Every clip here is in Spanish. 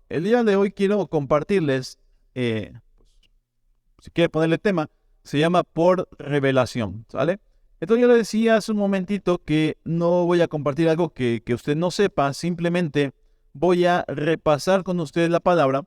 el día de hoy quiero compartirles, si quiere ponerle tema, se llama Por Revelación, ¿sale? Entonces yo le decía hace un momentito que no voy a compartir algo que usted no sepa, simplemente voy a repasar con ustedes la palabra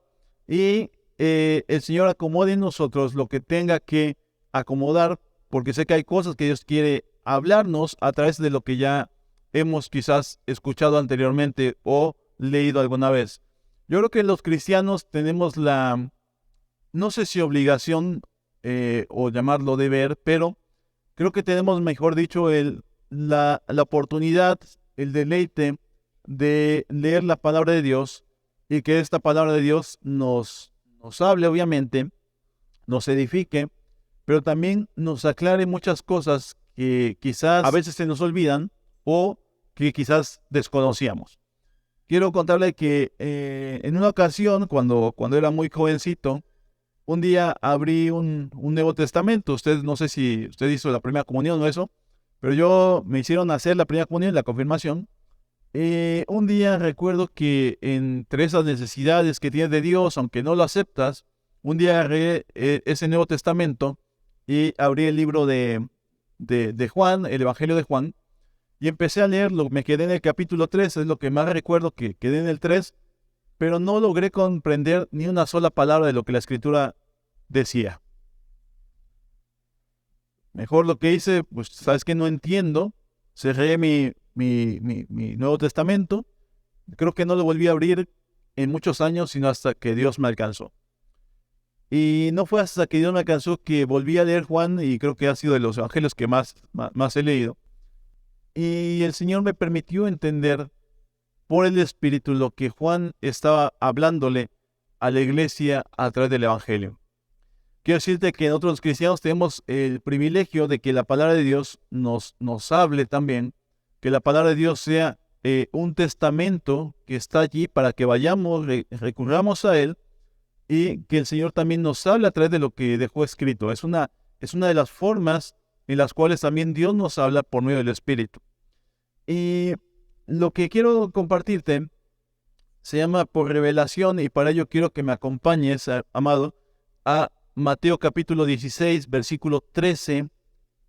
y el Señor acomode en nosotros lo que tenga que acomodar, porque sé que hay cosas que Dios quiere hablarnos a través de lo que ya hemos quizás escuchado anteriormente o leído alguna vez. Yo creo que los cristianos tenemos no sé si obligación o llamarlo deber, pero creo que tenemos, mejor dicho, la oportunidad, el deleite de leer la palabra de Dios y que esta palabra de Dios nos hable, obviamente, nos edifique, pero también nos aclare muchas cosas que quizás a veces se nos olvidan o que quizás desconocíamos. Quiero contarle que en una ocasión, cuando era muy jovencito, un día abrí un Nuevo Testamento. Usted, no sé si usted hizo la primera comunión o eso, pero yo me hicieron hacer la primera comunión y la confirmación. Un día recuerdo que entre esas necesidades que tienes de Dios, aunque no lo aceptas, un día agarré ese Nuevo Testamento y abrí el libro de Juan, el Evangelio de Juan, y empecé a leerlo. Me quedé en el capítulo 3, es lo que más recuerdo, que quedé en el 3, pero no logré comprender ni una sola palabra de lo que la Escritura decía. Mejor lo que hice, pues, sabes que no entiendo, cerré mi Nuevo Testamento. Creo que no lo volví a abrir en muchos años, sino hasta que Dios me alcanzó. Y no fue hasta que Dios me alcanzó que volví a leer Juan, y creo que ha sido de los evangelios que más he leído. Y el Señor me permitió entender por el Espíritu lo que Juan estaba hablándole a la iglesia a través del Evangelio. Quiero decirte que nosotros los cristianos tenemos el privilegio de que la palabra de Dios nos hable también, que la palabra de Dios sea un testamento que está allí para que vayamos, recurramos a él, y que el Señor también nos hable a través de lo que dejó escrito. Es una de las formas en las cuales también Dios nos habla por medio del Espíritu. Y lo que quiero compartirte se llama Por Revelación, y para ello quiero que me acompañes, amado, a Mateo capítulo 16, versículo 13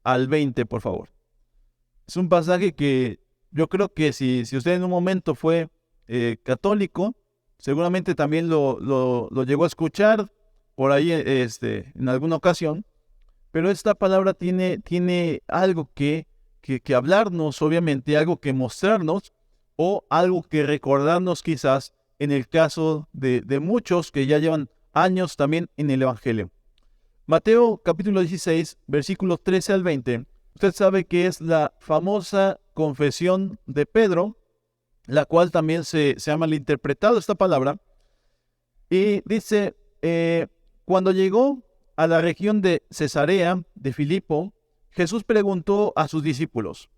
al 20, por favor. Es un pasaje que yo creo que si usted en un momento fue católico, seguramente también lo llegó a escuchar por ahí en alguna ocasión, pero esta palabra tiene algo que hablarnos, obviamente, algo que mostrarnos o algo que recordarnos quizás en el caso de muchos que ya llevan años también en el Evangelio. Mateo capítulo 16, versículos 13 al 20. Usted sabe que es la famosa confesión de Pedro, la cual también se ha malinterpretado esta palabra. Y dice, cuando llegó a la región de Cesarea de Filipo, Jesús preguntó a sus discípulos,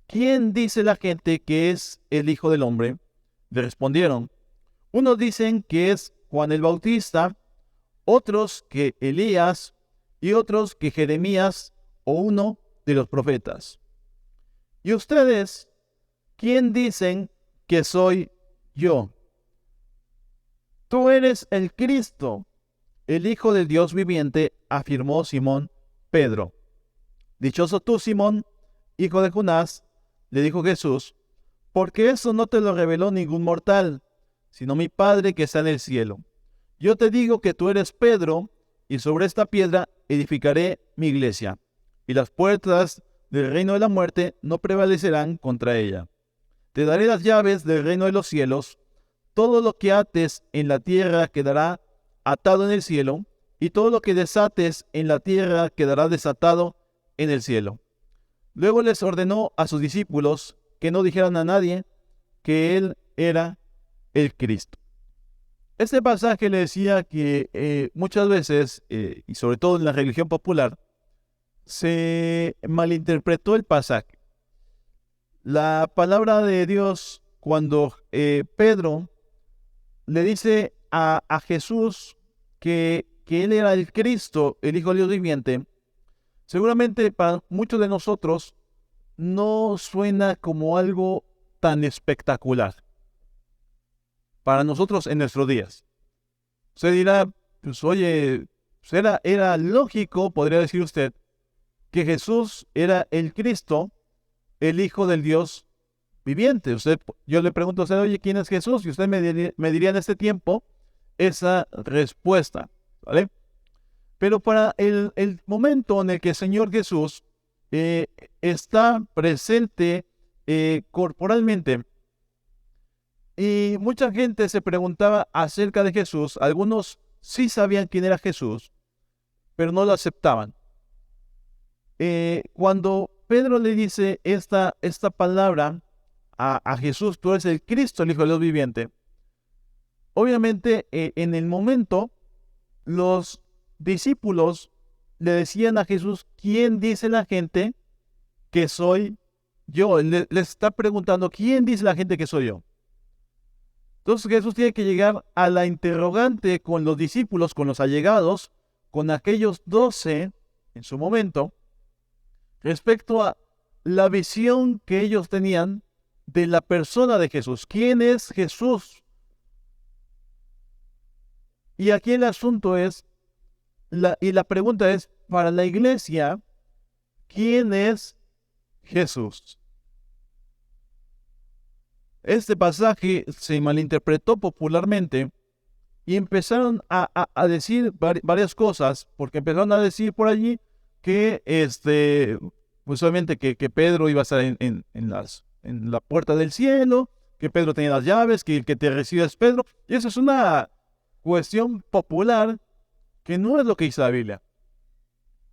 ¿quién dice la gente que es el Hijo del Hombre? Le respondieron, unos dicen que es Juan el Bautista, otros que Elías y otros que Jeremías o uno de los profetas. ¿Y ustedes quién dicen que soy yo? Tú eres el Cristo, el Hijo del Dios viviente, afirmó Simón Pedro. Dichoso tú, Simón, hijo de Jonás, le dijo Jesús, porque eso no te lo reveló ningún mortal, sino mi Padre que está en el cielo. Yo te digo que tú eres Pedro, y sobre esta piedra edificaré mi iglesia, y las puertas del reino de la muerte no prevalecerán contra ella. Te daré las llaves del reino de los cielos. Todo lo que ates en la tierra quedará atado en el cielo, y todo lo que desates en la tierra quedará desatado en el cielo. Luego les ordenó a sus discípulos que no dijeran a nadie que él era el Cristo. Este pasaje le decía que muchas veces, y sobre todo en la religión popular, se malinterpretó el pasaje. La palabra de Dios, cuando Pedro le dice a Jesús que él era el Cristo, el Hijo de Dios viviente, seguramente para muchos de nosotros no suena como algo tan espectacular. para nosotros en nuestros días. Usted dirá, pues oye, pues era lógico, podría decir usted, que Jesús era el Cristo, el Hijo del Dios viviente. Yo le pregunto a usted, oye, ¿quién es Jesús? Y usted me diría en este tiempo esa respuesta, ¿vale? Pero para el momento en el que el Señor Jesús eh, está presente corporalmente, y mucha gente se preguntaba acerca de Jesús, algunos sí sabían quién era Jesús, pero no lo aceptaban. Cuando Pedro le dice esta palabra a Jesús, tú eres el Cristo, el Hijo de Dios viviente, obviamente en el momento los discípulos le decían a Jesús, ¿quién dice la gente que soy yo? Les está preguntando, ¿quién dice la gente que soy yo? Entonces Jesús tiene que llegar a la interrogante con los discípulos, con los allegados, con aquellos 12 en su momento, respecto a la visión que ellos tenían de la persona de Jesús. ¿Quién es Jesús? Y aquí el asunto es, la pregunta es, para la iglesia, ¿quién es Jesús? Este pasaje se malinterpretó popularmente y empezaron a decir varias cosas, porque empezaron a decir por allí que, pues obviamente que Pedro iba a estar en la puerta del cielo, que Pedro tenía las llaves, que el que te recibe es Pedro. Y eso es una cuestión popular que no es lo que dice la Biblia.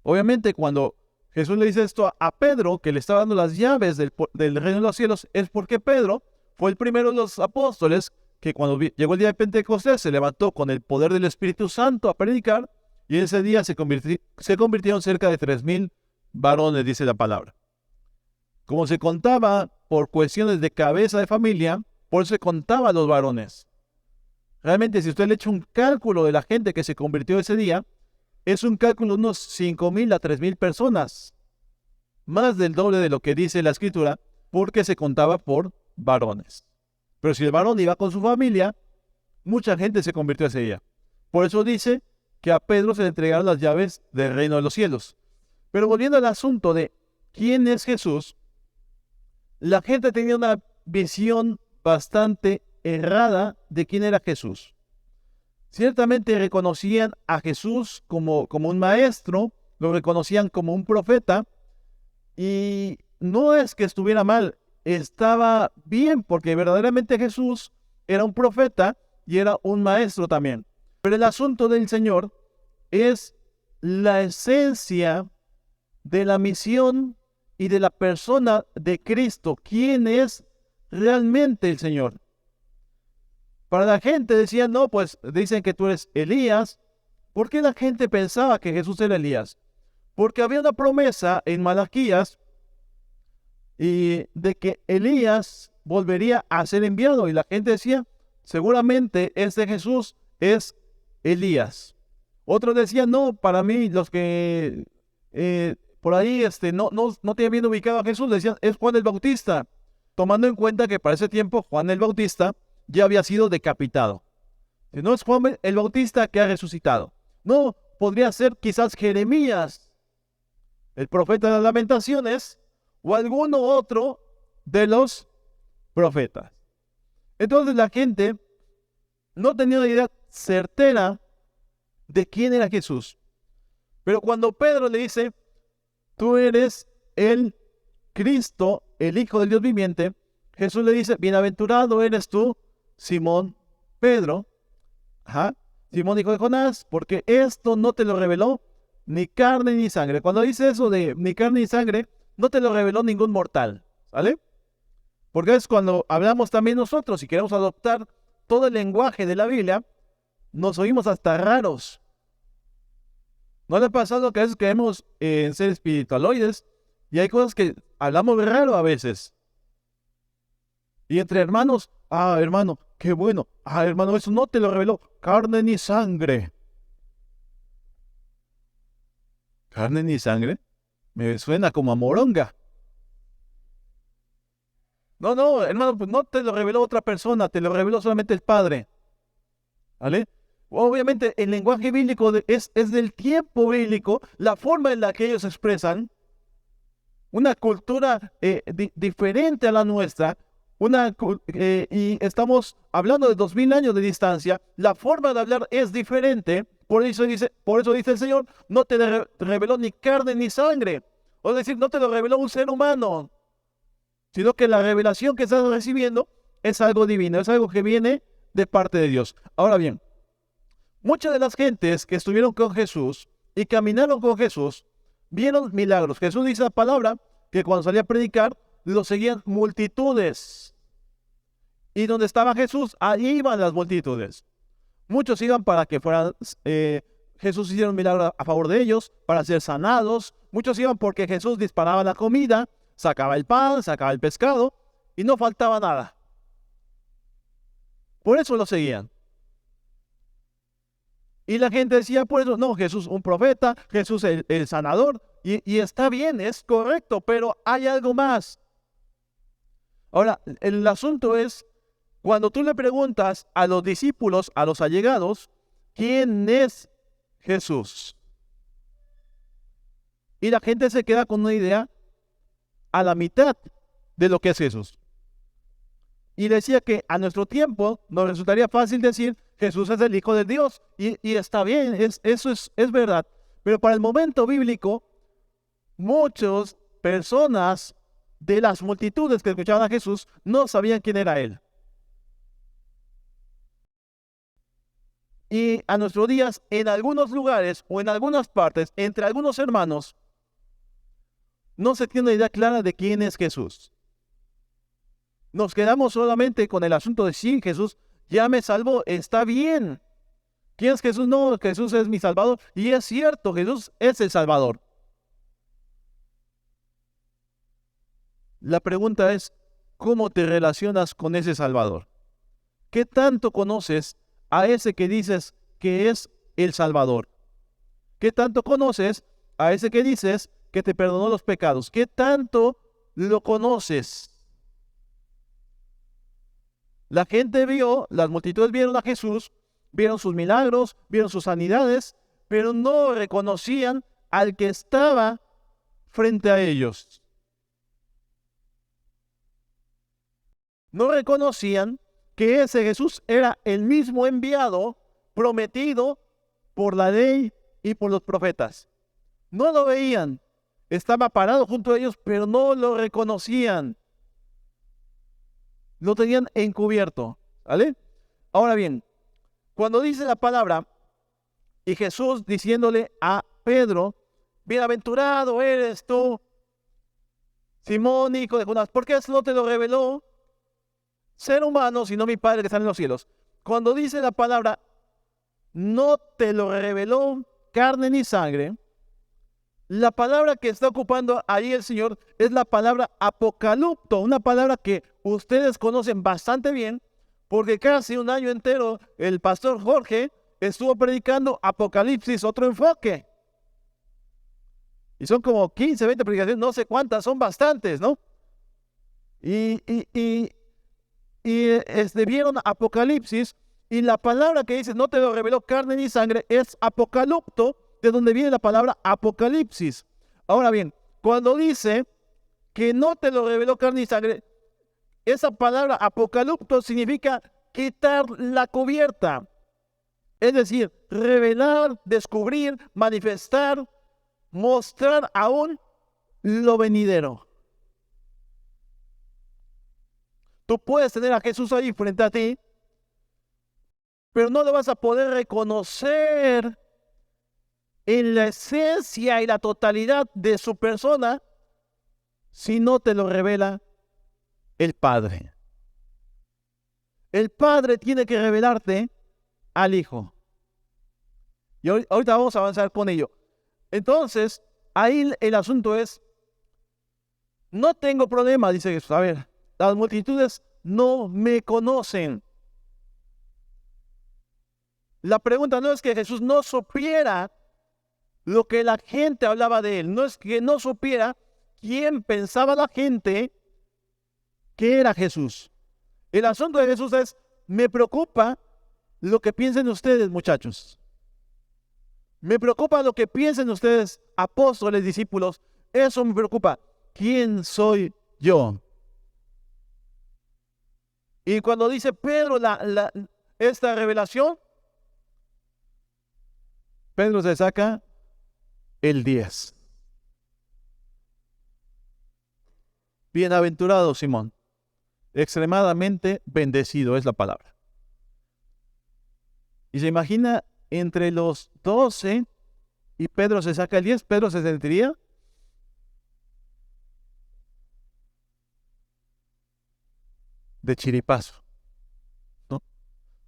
Obviamente cuando Jesús le dice esto a Pedro, que le estaba dando las llaves del reino de los cielos, es porque Pedro fue el primero de los apóstoles que cuando llegó el día de Pentecostés se levantó con el poder del Espíritu Santo a predicar, y ese día se convirtieron cerca de 3,000 varones, dice la palabra. Como se contaba por cuestiones de cabeza de familia, por eso se contaba a los varones. Realmente, si usted le echa un cálculo de la gente que se convirtió ese día, es un cálculo de unos 5,000 a 3,000 personas. Más del doble de lo que dice la Escritura, porque se contaba por varones. Pero si el varón iba con su familia, mucha gente se convirtió ese día. Por eso dice que a Pedro se le entregaron las llaves del reino de los cielos. Pero volviendo al asunto de quién es Jesús, la gente tenía una visión bastante errada de quién era Jesús. Ciertamente reconocían a Jesús como un maestro, lo reconocían como un profeta, y no es que estuviera mal, estaba bien, porque verdaderamente Jesús era un profeta y era un maestro también. Pero el asunto del Señor es la esencia de la misión y de la persona de Cristo. ¿Quién es realmente el Señor? Para la gente decían, no, pues dicen que tú eres Elías. ¿Por qué la gente pensaba que Jesús era Elías? Porque había una promesa en Malaquías y de que Elías volvería a ser enviado, y la gente decía, seguramente este Jesús es Elías. Otros decían, no, para mí los que por ahí no tienen bien ubicado a Jesús, decían, es Juan el Bautista, tomando en cuenta que para ese tiempo Juan el Bautista ya había sido decapitado. No es Juan el Bautista que ha resucitado. No, podría ser quizás Jeremías, el profeta de las Lamentaciones, o alguno otro de los profetas. Entonces la gente no tenía una idea certera de quién era Jesús. Pero cuando Pedro le dice, tú eres el Cristo, el Hijo del Dios viviente, Jesús le dice, bienaventurado eres tú, Simón Pedro, Simón hijo de Jonás, porque esto no te lo reveló ni carne ni sangre. Cuando dice eso de ni carne ni sangre, no te lo reveló ningún mortal, ¿vale? Porque es cuando hablamos también nosotros y queremos adoptar todo el lenguaje de la Biblia, nos oímos hasta raros. ¿No le ha pasado que a veces creemos en ser espiritualoides y hay cosas que hablamos raro a veces? Y entre hermanos, hermano, qué bueno. Hermano, eso no te lo reveló carne ni sangre. ¿Carne ni sangre? Me suena como a moronga. No, no, hermano, pues no te lo reveló otra persona, te lo reveló solamente el Padre. ¿Vale? Obviamente el lenguaje bíblico es del tiempo bíblico, la forma en la que ellos expresan una cultura diferente a la nuestra, y estamos hablando de 2000 años de distancia, la forma de hablar es diferente, por eso dice el Señor, no te reveló ni carne ni sangre, es decir, no te lo reveló un ser humano, sino que la revelación que estás recibiendo es algo divino, es algo que viene de parte de Dios. Ahora bien, muchas de las gentes que estuvieron con Jesús y caminaron con Jesús, vieron milagros. Jesús dice la palabra que cuando salía a predicar, lo seguían multitudes. Y donde estaba Jesús, ahí iban las multitudes. Muchos iban para que fueran, Jesús hiciera un milagro a favor de ellos, para ser sanados. Muchos iban porque Jesús disparaba la comida, sacaba el pan, sacaba el pescado, y no faltaba nada. Por eso lo seguían. Y la gente decía, por eso, no, Jesús un profeta, Jesús el sanador, y está bien, es correcto, pero hay algo más. Ahora, el asunto es, cuando tú le preguntas a los discípulos, a los allegados, ¿quién es Jesús? Y la gente se queda con una idea a la mitad de lo que es Jesús. Y decía que a nuestro tiempo nos resultaría fácil decir, Jesús es el Hijo de Dios, y está bien, eso es verdad. Pero para el momento bíblico, muchas personas de las multitudes que escuchaban a Jesús no sabían quién era Él. Y a nuestros días, en algunos lugares o en algunas partes, entre algunos hermanos, no se tiene una idea clara de quién es Jesús. Nos quedamos solamente con el asunto de sí, Jesús ya me salvó, está bien. ¿Quién es Jesús? No, Jesús es mi Salvador. Y es cierto, Jesús es el Salvador. La pregunta es, ¿cómo te relacionas con ese Salvador? ¿Qué tanto conoces a ese que dices que es el Salvador? ¿Qué tanto conoces a ese que dices que te perdonó los pecados? ¿Qué tanto lo conoces? La gente las multitudes vieron a Jesús, vieron sus milagros, vieron sus sanidades, pero no reconocían al que estaba frente a ellos. No reconocían que ese Jesús era el mismo enviado prometido por la ley y por los profetas. No lo veían, estaba parado junto a ellos, pero no lo reconocían. Lo tenían encubierto, ¿vale? Ahora bien, cuando dice la palabra, y Jesús diciéndole a Pedro, bienaventurado eres tú, Simón, hijo de Jonás, porque eso no te lo reveló ser humano, sino mi Padre que está en los cielos. Cuando dice la palabra, no te lo reveló carne ni sangre, la palabra que está ocupando ahí el Señor es la palabra apocalipto, una palabra que ustedes conocen bastante bien, porque casi un año entero el pastor Jorge estuvo predicando Apocalipsis, otro enfoque. Y son como 15, 20 predicaciones, no sé cuántas, son bastantes, ¿no? Y vieron Apocalipsis, y la palabra que dice, no te lo reveló carne ni sangre, es apocalipto, de donde viene la palabra Apocalipsis. Ahora bien, cuando dice que no te lo reveló carne ni sangre, esa palabra apocalipto significa quitar la cubierta. Es decir, revelar, descubrir, manifestar, mostrar aún lo venidero. Tú puedes tener a Jesús ahí frente a ti, pero no lo vas a poder reconocer en la esencia y la totalidad de su persona si no te lo revela el Padre. El Padre tiene que revelarte al Hijo. Y ahorita vamos a avanzar con ello. Entonces, ahí el asunto es, no tengo problema, dice Jesús. A ver, las multitudes no me conocen. La pregunta no es que Jesús no supiera lo que la gente hablaba de él. No es que no supiera quién pensaba la gente ¿Qué era Jesús? El asunto de Jesús es, me preocupa lo que piensen ustedes, muchachos. Me preocupa lo que piensen ustedes, apóstoles, discípulos. Eso me preocupa. ¿Quién soy yo? Y cuando dice Pedro esta revelación, Pedro se saca el 10. Bienaventurado Simón, extremadamente bendecido es la palabra. Y se imagina entre los 12 y Pedro se saca el 10, Pedro se sentiría de chiripazo. No,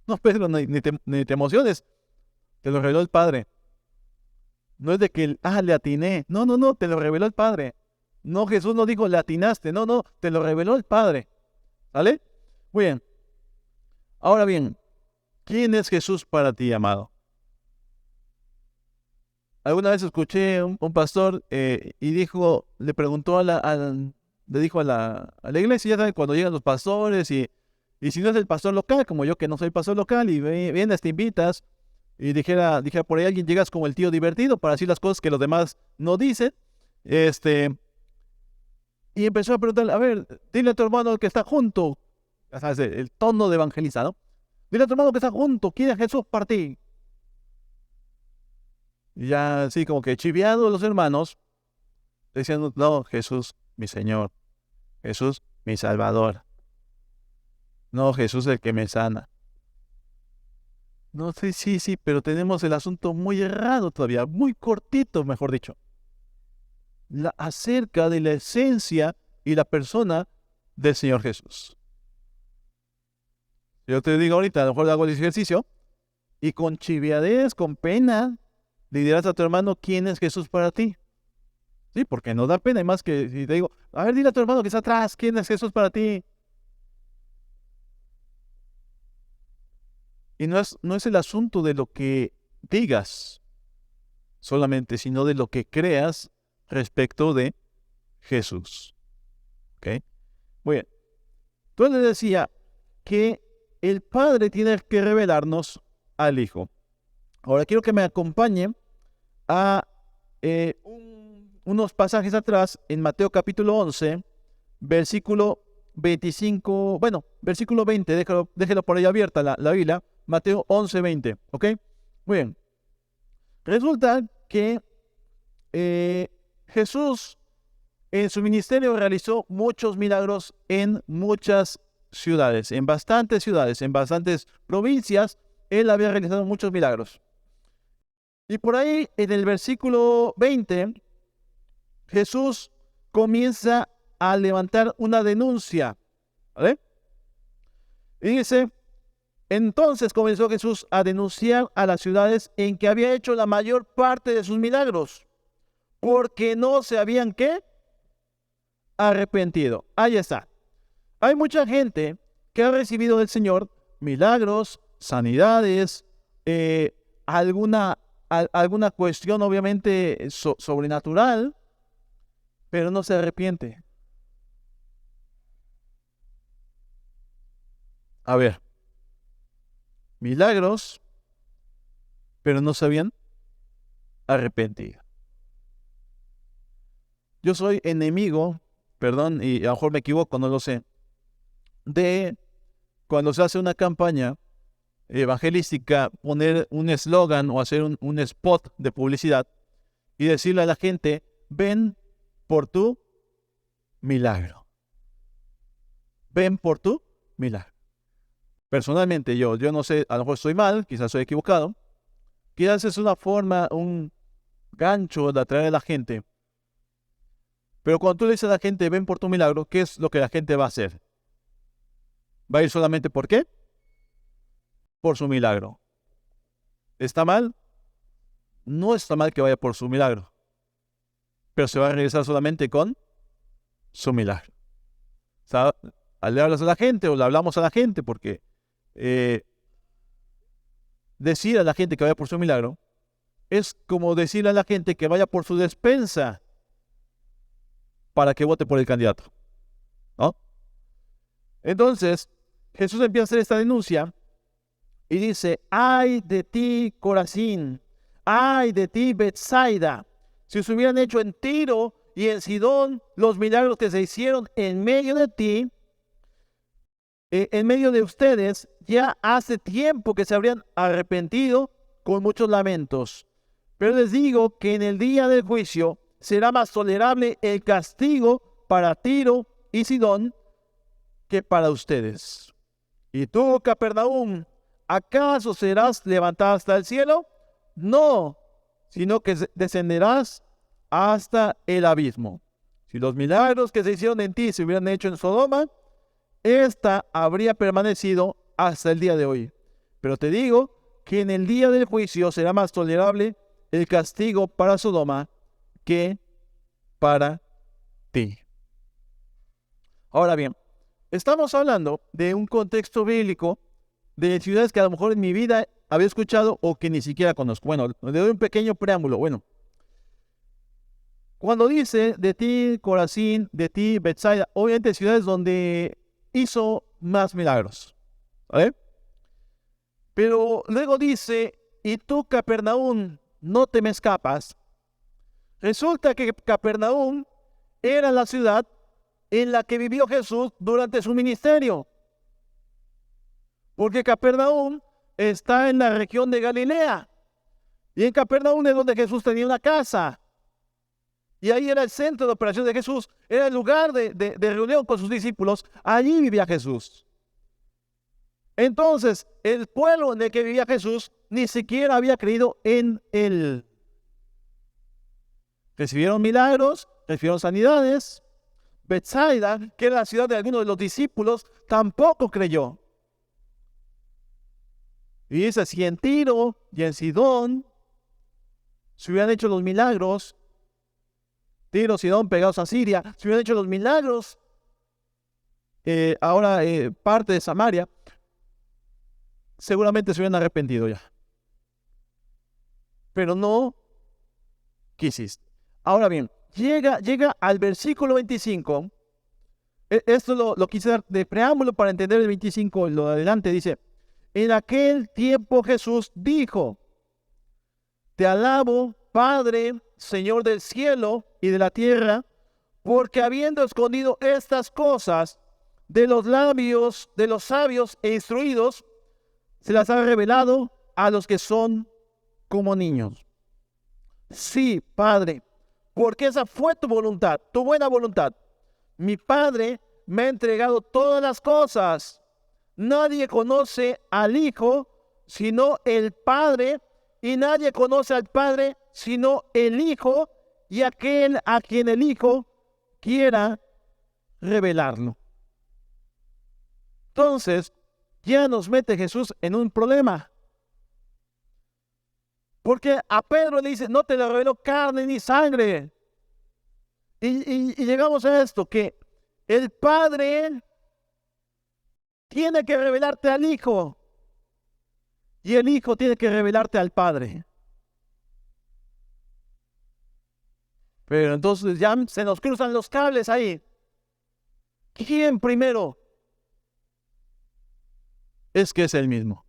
no, Pedro, ni te emociones, te lo reveló el Padre. No es de que, le atiné. No, no, no, te lo reveló el Padre. No, Jesús no dijo, le atinaste. No, no, te lo reveló el Padre. ¿Vale? Muy bien. Ahora bien, ¿quién es Jesús para ti, amado? Alguna vez escuché un pastor y dijo, le preguntó le dijo a la iglesia, ya saben, cuando llegan los pastores y si no es el pastor local, como yo que no soy pastor local, y vienes, te invitas, y dijera por ahí alguien, llegas como el tío divertido para decir las cosas que los demás no dicen, y empezó a preguntarle, a ver, dile a tu hermano que está junto, ya sabes, el tono de evangelista, ¿no? Dile a tu hermano que está junto, ¿quién es Jesús para ti? Y ya así como que chiviados los hermanos, diciendo, no, Jesús, mi Señor, Jesús, mi Salvador, no, Jesús el que me sana. No sé, sí, pero tenemos el asunto muy errado todavía, muy cortito, mejor dicho. Acerca de la esencia y la persona del Señor Jesús. Yo te digo ahorita, a lo mejor hago el ejercicio, y con chiviadez, con pena, le dirás a tu hermano quién es Jesús para ti. Sí, porque no da pena, y más que si te digo, a ver, dile a tu hermano que está atrás, quién es Jesús para ti. Y no es el asunto de lo que digas solamente, sino de lo que creas respecto de Jesús. ¿Ok? Muy bien. Entonces le decía que el Padre tiene que revelarnos al Hijo. Ahora quiero que me acompañen a unos pasajes atrás en Mateo capítulo 11, versículo 25, versículo 20, déjelo por ahí abierta la Biblia, Mateo 11, 20, ¿ok? Muy bien. Resulta que Jesús en su ministerio realizó muchos milagros en muchas ciudades, en bastantes provincias, él había realizado muchos milagros. Y por ahí, en el versículo 20, Jesús comienza a levantar una denuncia, ¿vale? Y dice, entonces comenzó Jesús a denunciar a las ciudades en que había hecho la mayor parte de sus milagros, porque no se habían, ¿qué? Arrepentido. Ahí está. Hay mucha gente que ha recibido del Señor milagros, sanidades, alguna cuestión obviamente sobrenatural, pero no se arrepiente. A ver, milagros, pero no se habían arrepentido. Yo soy enemigo, perdón, y a lo mejor me equivoco, no lo sé, de cuando se hace una campaña evangelística, poner un eslogan o hacer un spot de publicidad y decirle a la gente, ven por tu milagro. Ven por tu milagro. Personalmente yo no sé, a lo mejor estoy mal, quizás soy equivocado, quizás es una forma, un gancho de atraer a la gente. Pero cuando tú le dices a la gente, ven por tu milagro, ¿qué es lo que la gente va a hacer? ¿Va a ir solamente por qué? Por su milagro. ¿Está mal? No está mal que vaya por su milagro, pero se va a regresar solamente con su milagro. O sea, le hablas a la gente o le hablamos a la gente porque decir a la gente que vaya por su milagro es como decirle a la gente que vaya por su despensa para que vote por el candidato, ¿no? Entonces, Jesús empieza a hacer esta denuncia y dice, ay de ti, Corazín, ay de ti, Betsaida, si se hubieran hecho en Tiro y en Sidón los milagros que se hicieron en medio de ti, en medio de ustedes, ya hace tiempo que se habrían arrepentido con muchos lamentos. Pero les digo que en el día del juicio será más tolerable el castigo para Tiro y Sidón que para ustedes. Y tú, Capernaum, ¿acaso serás levantada hasta el cielo? No, sino que descenderás hasta el abismo. Si los milagros que se hicieron en ti se hubieran hecho en Sodoma, esta habría permanecido hasta el día de hoy. Pero te digo que en el día del juicio será más tolerable el castigo para Sodoma que para ti. Ahora bien, estamos hablando de un contexto bíblico de ciudades que a lo mejor en mi vida había escuchado o que ni siquiera conozco. Bueno, le doy un pequeño preámbulo. Bueno, cuando dice de ti, Corazín, de ti, Betsaida, obviamente ciudades donde hizo más milagros, ¿vale? Pero luego dice, y tú, Capernaum, no te me escapas. Resulta que Capernaum era la ciudad en la que vivió Jesús durante su ministerio. Porque Capernaum está en la región de Galilea. Y en Capernaum es donde Jesús tenía una casa. Y ahí era el centro de operación de Jesús. Era el lugar de reunión con sus discípulos. Allí vivía Jesús. Entonces, el pueblo en el que vivía Jesús ni siquiera había creído en él. Recibieron milagros, recibieron sanidades. Betsaida, que era la ciudad de algunos de los discípulos, tampoco creyó. Y dice, si en Tiro y en Sidón se hubieran hecho los milagros, Tiro, Sidón, pegados a Siria, se hubieran hecho los milagros, ahora parte de Samaria, seguramente se hubieran arrepentido ya. Pero no quisiste. Ahora bien, llega al versículo 25. Esto lo quise dar de preámbulo para entender el 25, lo de adelante. Dice, en aquel tiempo Jesús dijo, te alabo, Padre, Señor del cielo y de la tierra, porque habiendo escondido estas cosas de los labios de los sabios e instruidos, se las ha revelado a los que son como niños. Sí, Padre, porque esa fue tu voluntad, tu buena voluntad. Mi Padre me ha entregado todas las cosas. Nadie conoce al Hijo sino el Padre, y nadie conoce al Padre sino el Hijo y aquel a quien el Hijo quiera revelarlo. Entonces, ya nos mete Jesús en un problema. Porque a Pedro le dice, no te lo reveló carne ni sangre. Y llegamos a esto, que el Padre tiene que revelarte al Hijo. Y el Hijo tiene que revelarte al Padre. Pero entonces ya se nos cruzan los cables ahí. ¿Quién primero? Es que es el mismo.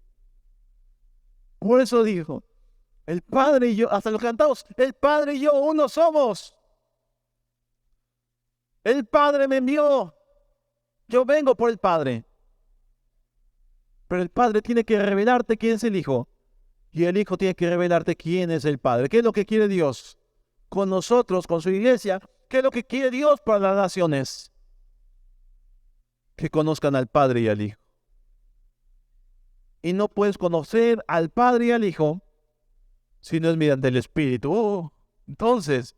Por eso dijo, el Padre y yo, hasta lo cantamos, el Padre y yo uno somos. El Padre me envió. Yo vengo por el Padre. Pero el Padre tiene que revelarte quién es el Hijo. Y el Hijo tiene que revelarte quién es el Padre. ¿Qué es lo que quiere Dios con nosotros, con su iglesia? ¿Qué es lo que quiere Dios para las naciones? Que conozcan al Padre y al Hijo. Y no puedes conocer al Padre y al Hijo si no es mediante el Espíritu. Entonces,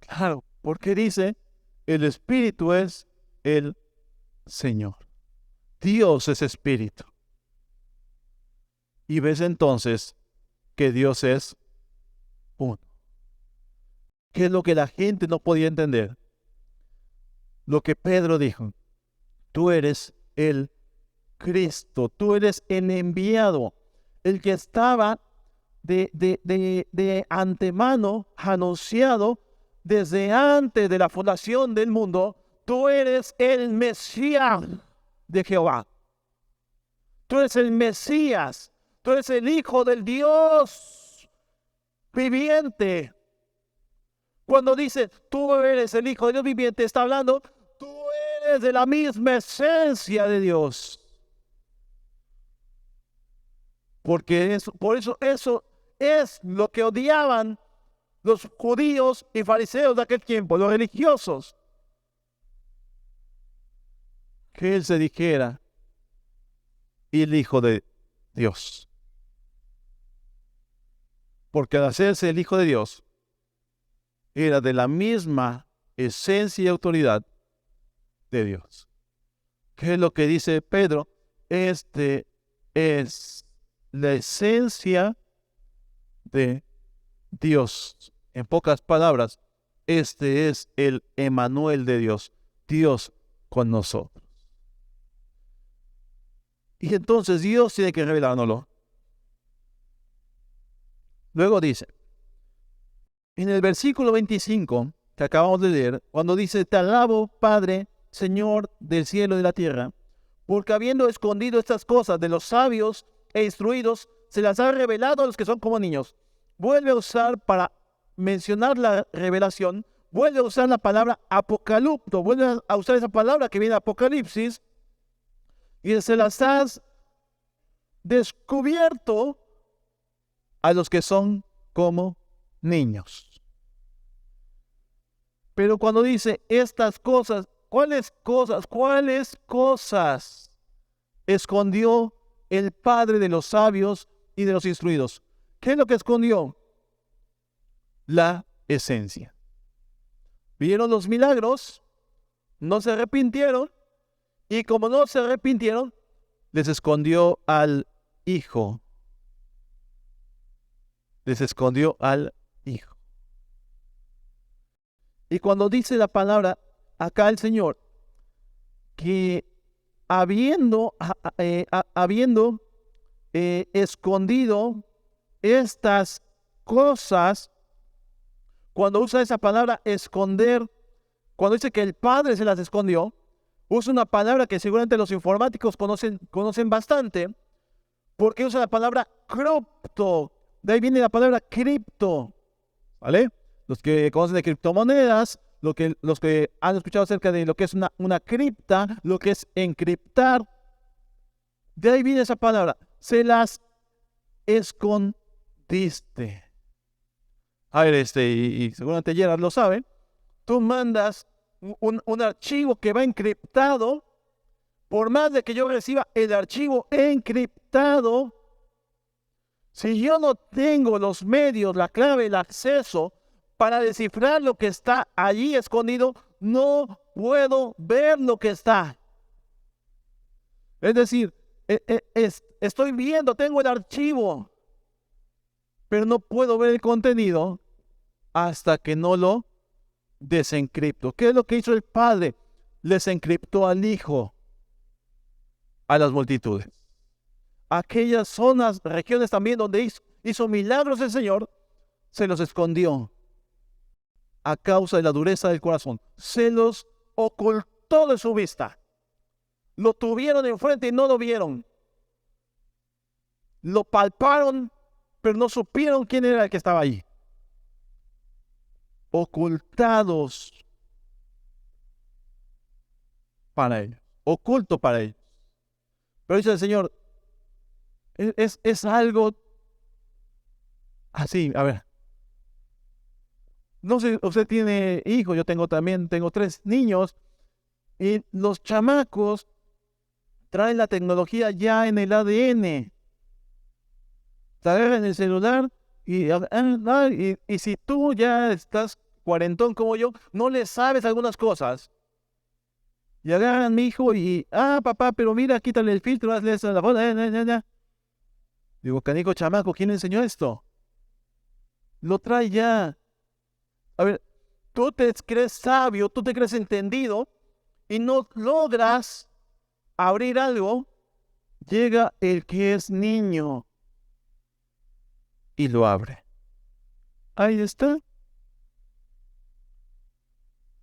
claro, porque dice, el Espíritu es el Señor. Dios es Espíritu. Y ves entonces que Dios es uno. ¿Qué es lo que la gente no podía entender? Lo que Pedro dijo. Tú eres el Cristo, tú eres el enviado, el que estaba de antemano anunciado desde antes de la fundación del mundo, tú eres el Mesías de Jehová. Tú eres el Mesías. Tú eres el Hijo del Dios viviente. Cuando dice, tú eres el Hijo de Dios viviente, está hablando, tú eres de la misma esencia de Dios. Porque por eso eso es lo que odiaban los judíos y fariseos de aquel tiempo, los religiosos. Que Él se dijera el Hijo de Dios. Porque al hacerse el Hijo de Dios, era de la misma esencia y autoridad de Dios. ¿Qué es lo que dice Pedro? Este es la esencia de Dios. En pocas palabras, este es el Emmanuel de Dios, Dios con nosotros. Y entonces Dios tiene que revelárnoslo. Luego dice, en el versículo 25 que acabamos de leer, cuando dice, te alabo, Padre, Señor del cielo y de la tierra, porque habiendo escondido estas cosas de los sabios e instruidos, se las ha revelado a los que son como niños. Vuelve a usar para mencionar la revelación, vuelve a usar la palabra apocalipto, vuelve a usar esa palabra que viene de Apocalipsis, y se las has descubierto a los que son como niños. Pero cuando dice estas cosas, ¿cuáles cosas escondió el Padre de los sabios y de los instruidos? ¿Qué es lo que escondió? La esencia. Vieron los milagros, no se arrepintieron, y como no se arrepintieron, les escondió al Hijo. Les escondió al Hijo. Y cuando dice la palabra acá el Señor, que habiendo escondido estas cosas, cuando usa esa palabra esconder, cuando dice que el Padre se las escondió, usa una palabra que seguramente los informáticos conocen bastante, porque usa la palabra cripto. De ahí viene la palabra cripto, ¿vale? Los que conocen de criptomonedas, los que han escuchado acerca de lo que es una cripta, lo que es encriptar, de ahí viene esa palabra. Se las escondiste. A ver, y seguramente Gerard lo sabe. Tú mandas un archivo que va encriptado. Por más de que yo reciba el archivo encriptado, si yo no tengo los medios, la clave, el acceso para descifrar lo que está allí escondido, no puedo ver lo que está. Es decir, estoy viendo, tengo el archivo, pero no puedo ver el contenido hasta que no lo desencripto. ¿Qué es lo que hizo el Padre? Les encriptó al Hijo a las multitudes. Aquellas zonas, regiones también donde hizo milagros el Señor, se los escondió a causa de la dureza del corazón. Se los ocultó de su vista. Lo tuvieron enfrente y no lo vieron. Lo palparon, pero no supieron quién era el que estaba allí. Ocultados para ellos. Oculto para ellos. Pero dice el Señor, es algo así, a ver. No sé, usted tiene hijos, yo tengo 3 niños, y los chamacos traen la tecnología ya en el ADN. Te agarran el celular y si tú ya estás cuarentón como yo, no le sabes algunas cosas. Y agarran a mi hijo y, papá, pero mira, quítale el filtro, hazle eso a la foto. Digo, canico chamaco, ¿quién enseñó esto? Lo trae ya. A ver, tú te crees sabio, tú te crees entendido y no logras abrir algo. Llega el que es niño y lo abre. Ahí está.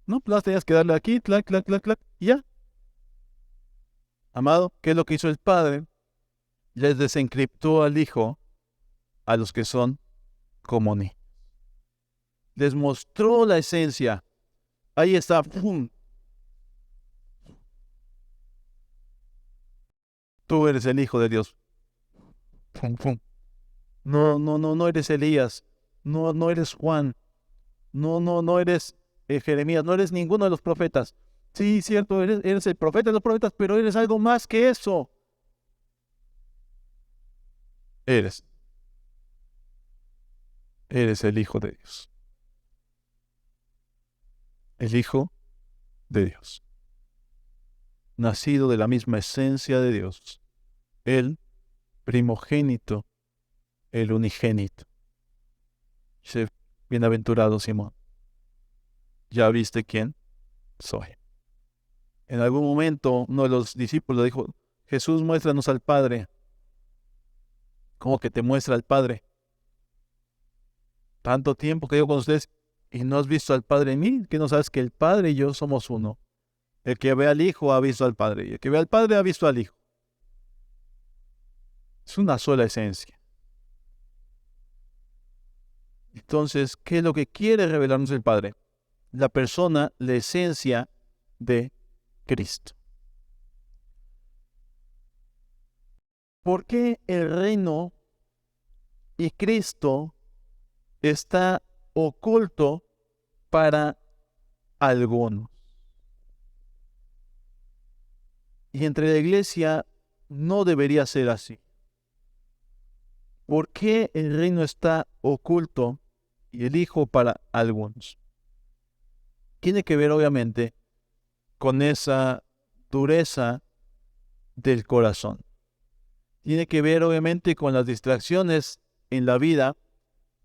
No, pues tenías que darle aquí, clac, clac, clac, clac, y ya. Amado, ¿qué es lo que hizo el Padre? Les desencriptó al Hijo a los que son como ni. Les mostró la esencia. Ahí está. ¡Pum! Tú eres el Hijo de Dios. ¡Pum, pum! No, no, no, no eres Elías. No, no eres Juan. No, no, no eres Jeremías. No eres ninguno de los profetas. Sí, cierto, eres el profeta de los profetas, pero eres algo más que eso. Eres el Hijo de Dios. El Hijo de Dios. Nacido de la misma esencia de Dios. El primogénito, el unigénito. Dice, bienaventurado Simón. ¿Ya viste quién soy? En algún momento uno de los discípulos dijo, Jesús, muéstranos al Padre. ¿Cómo que te muestra al Padre? Tanto tiempo que yo con ustedes y no has visto al Padre en mí, que no sabes que el Padre y yo somos uno. El que ve al Hijo ha visto al Padre, y el que ve al Padre ha visto al Hijo. Es una sola esencia. Entonces, ¿qué es lo que quiere revelarnos el Padre? La persona, la esencia de Cristo. ¿Por qué el reino y Cristo está oculto para algunos? Y entre la iglesia no debería ser así. ¿Por qué el reino está oculto y el Hijo para algunos? Tiene que ver obviamente con esa dureza del corazón. Tiene que ver obviamente con las distracciones en la vida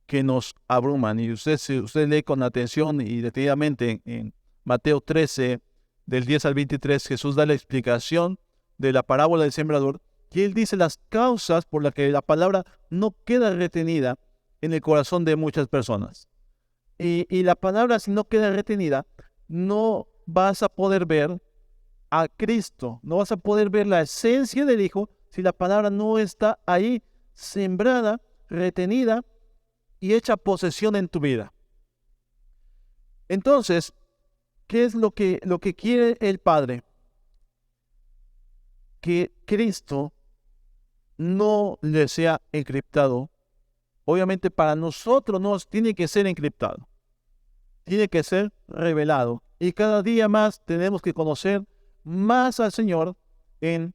que nos abruman. Y si usted lee con atención y detenidamente en Mateo 13, del 10 al 23, Jesús da la explicación de la parábola del sembrador, y él dice las causas por las que la palabra no queda retenida en el corazón de muchas personas. Y la palabra, si no queda retenida, no vas a poder ver a Cristo, no vas a poder ver la esencia del Hijo si la palabra no está ahí sembrada, retenida y hecha posesión en tu vida. Entonces, ¿qué es lo que quiere el Padre? Que Cristo no le sea encriptado. Obviamente para nosotros no tiene que ser encriptado. Tiene que ser revelado. Y cada día más tenemos que conocer más al Señor en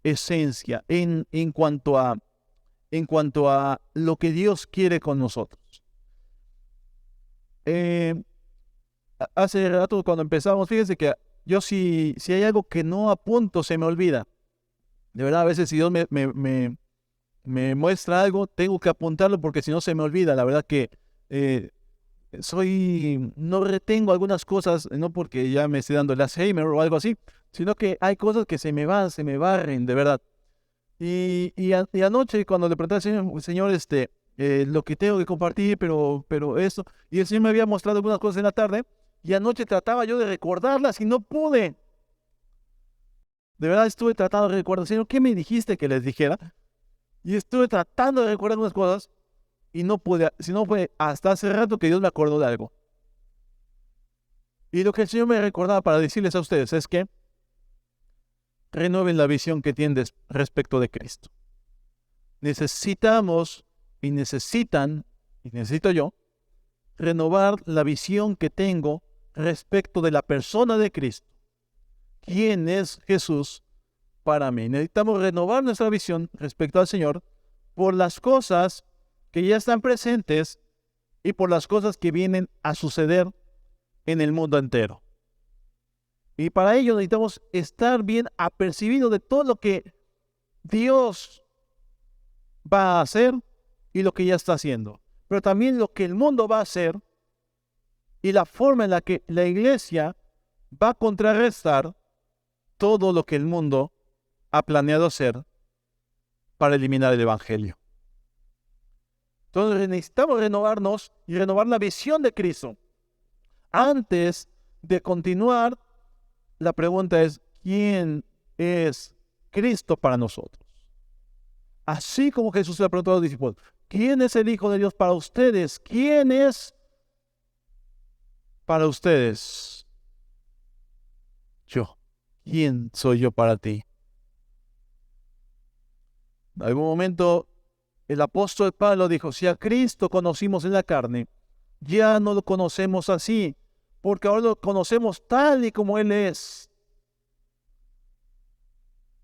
esencia, en cuanto a lo que Dios quiere con nosotros. Hace rato cuando empezamos, fíjense que yo si hay algo que no apunto, se me olvida. De verdad, a veces si Dios me muestra algo, tengo que apuntarlo porque si no se me olvida. La verdad que no retengo algunas cosas, no porque ya me esté dando el Alzheimer o algo así, sino que hay cosas que se me barren, de verdad. Y anoche cuando le pregunté al Señor, lo que tengo que compartir, pero eso, y el Señor me había mostrado algunas cosas en la tarde, y anoche trataba yo de recordarlas y no pude. De verdad estuve tratando de recordar, Señor, ¿qué me dijiste que les dijera? Y estuve tratando de recordar algunas cosas y no pude, si no fue hasta hace rato que Dios me acordó de algo. Y lo que el Señor me recordaba para decirles a ustedes es que renueven la visión que tienen respecto de Cristo. Necesitamos y necesito yo, renovar la visión que tengo respecto de la persona de Cristo. ¿Quién es Jesús para mí? Necesitamos renovar nuestra visión respecto al Señor por las cosas que ya están presentes y por las cosas que vienen a suceder en el mundo entero. Y para ello necesitamos estar bien apercibidos de todo lo que Dios va a hacer y lo que ya está haciendo, pero también lo que el mundo va a hacer y la forma en la que la iglesia va a contrarrestar todo lo que el mundo ha planeado hacer para eliminar el evangelio. Entonces necesitamos renovarnos y renovar la visión de Cristo. Antes de continuar, la pregunta es, ¿quién es Cristo para nosotros? Así como Jesús le preguntó a los discípulos, ¿quién es el Hijo de Dios para ustedes? ¿Quién es para ustedes? Yo. ¿Quién soy yo para ti? En algún momento el apóstol Pablo dijo, si a Cristo conocimos en la carne, ya no lo conocemos así, porque ahora lo conocemos tal y como Él es.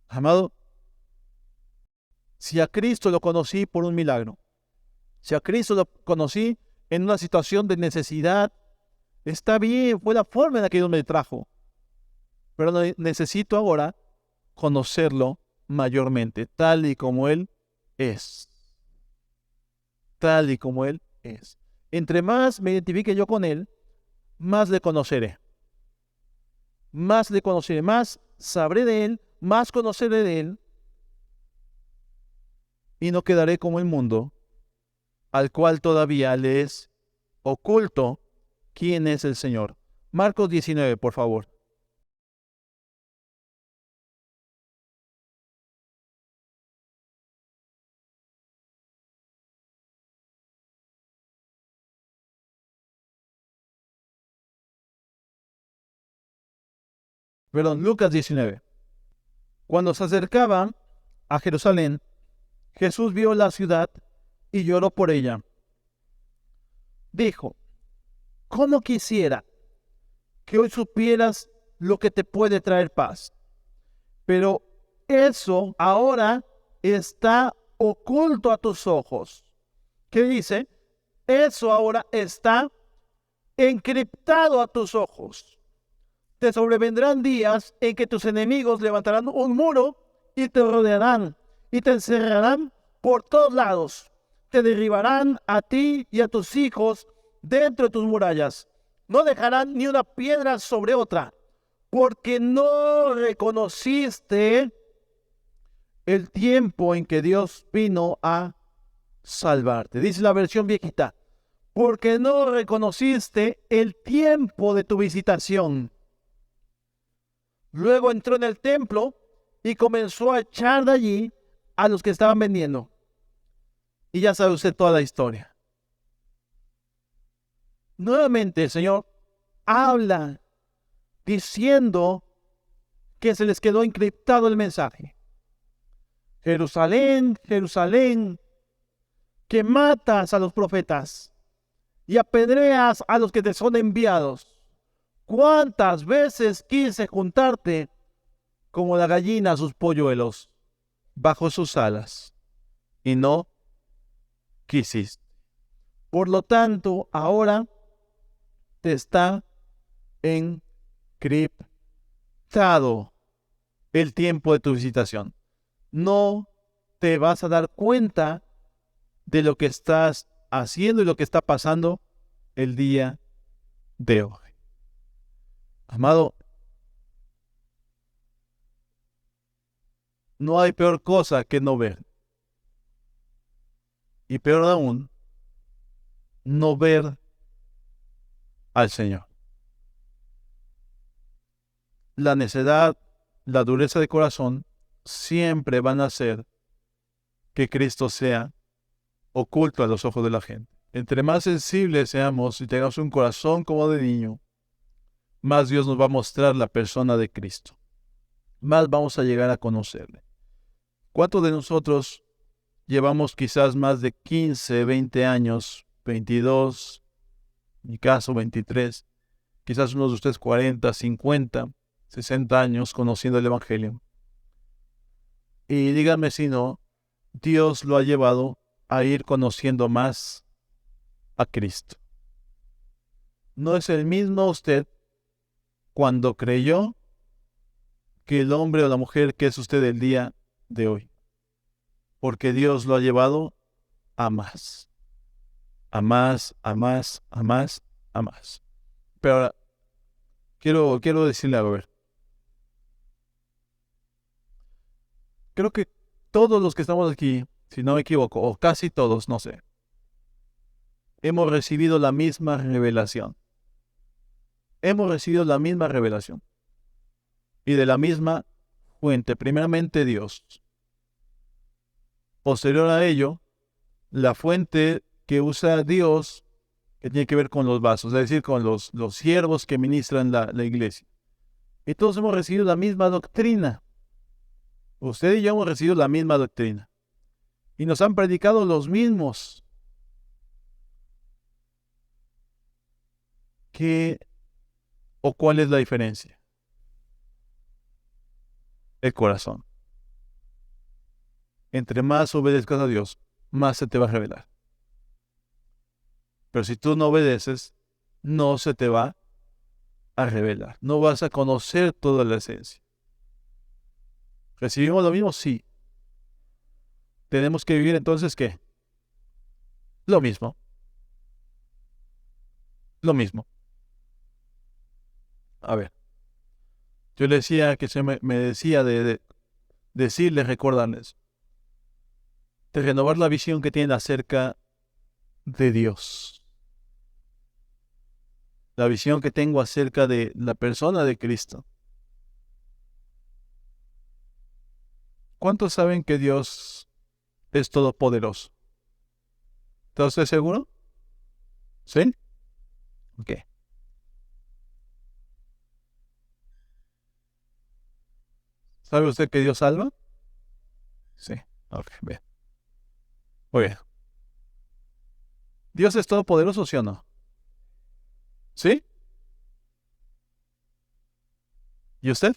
Amado, si a Cristo lo conocí por un milagro, si a Cristo lo conocí en una situación de necesidad, está bien, fue la forma en la que Dios me trajo, pero necesito ahora conocerlo mayormente, tal y como Él es. Tal y como Él es. Entre más me identifique yo con Él, más le conoceré. Más le conoceré, más sabré de Él, más conoceré de Él, y no quedaré como el mundo, al cual todavía le es oculto quién es el Señor. Marcos 19, por favor. Perdón, Lucas 19. Cuando se acercaba a Jerusalén, Jesús vio la ciudad y lloró por ella. Dijo, ¿cómo quisiera que hoy supieras lo que te puede traer paz? Pero eso ahora está oculto a tus ojos. ¿Qué dice? Eso ahora está encriptado a tus ojos. Te sobrevendrán días en que tus enemigos levantarán un muro y te rodearán y te encerrarán por todos lados. Te derribarán a ti y a tus hijos dentro de tus murallas. No dejarán ni una piedra sobre otra, porque no reconociste el tiempo en que Dios vino a salvarte. Dice la versión viejita, porque no reconociste el tiempo de tu visitación. Luego entró en el templo y comenzó a echar de allí a los que estaban vendiendo. Y ya sabe usted toda la historia. Nuevamente el Señor habla diciendo que se les quedó encriptado el mensaje. Jerusalén, Jerusalén, que matas a los profetas y apedreas a los que te son enviados. ¿Cuántas veces quise juntarte como la gallina a sus polluelos bajo sus alas y no quisiste? Por lo tanto, ahora te está encriptado el tiempo de tu visitación. No te vas a dar cuenta de lo que estás haciendo y lo que está pasando el día de hoy. Amado, no hay peor cosa que no ver. Y peor aún, no ver al Señor. La necedad, la dureza de corazón, siempre van a hacer que Cristo sea oculto a los ojos de la gente. Entre más sensibles seamos y tengamos un corazón como de niño, más Dios nos va a mostrar la persona de Cristo. Más vamos a llegar a conocerle. ¿Cuántos de nosotros llevamos quizás más de 15, 20 años, 22, en mi caso 23, quizás unos de ustedes 40, 50, 60 años conociendo el Evangelio? Y díganme si no, Dios lo ha llevado a ir conociendo más a Cristo. ¿No es el mismo usted cuando creyó que el hombre o la mujer que es usted el día de hoy? Porque Dios lo ha llevado a más. A más, a más, a más, a más. Pero ahora, quiero decirle algo, a ver. Creo que todos los que estamos aquí, si no me equivoco, o casi todos, no sé, hemos recibido la misma revelación. hemos recibido la misma revelación y de la misma fuente, primeramente Dios. Posterior a ello, la fuente que usa Dios, que tiene que ver con los vasos, es decir, con los siervos que ministran la iglesia. Y todos hemos recibido la misma doctrina. Usted y yo hemos recibido la misma doctrina. Y nos han predicado los mismos. ¿Qué o cuál es la diferencia? El corazón. Entre más obedezcas a Dios, más se te va a revelar. Pero si tú no obedeces, no se te va a revelar. No vas a conocer toda la esencia. ¿Recibimos lo mismo? Sí. ¿Tenemos que vivir entonces qué? Lo mismo. Lo mismo. A ver. Yo le decía que me decía de decirles, recordarles, de renovar la visión que tienen acerca de Dios. La visión que tengo acerca de la persona de Cristo. ¿Cuántos saben que Dios es todopoderoso? ¿Está usted seguro? ¿Sí? Ok. ¿Sabe usted que Dios salva? Sí. Ok, bien. Muy bien. ¿Dios es todopoderoso, sí o no? ¿Sí? ¿Y usted?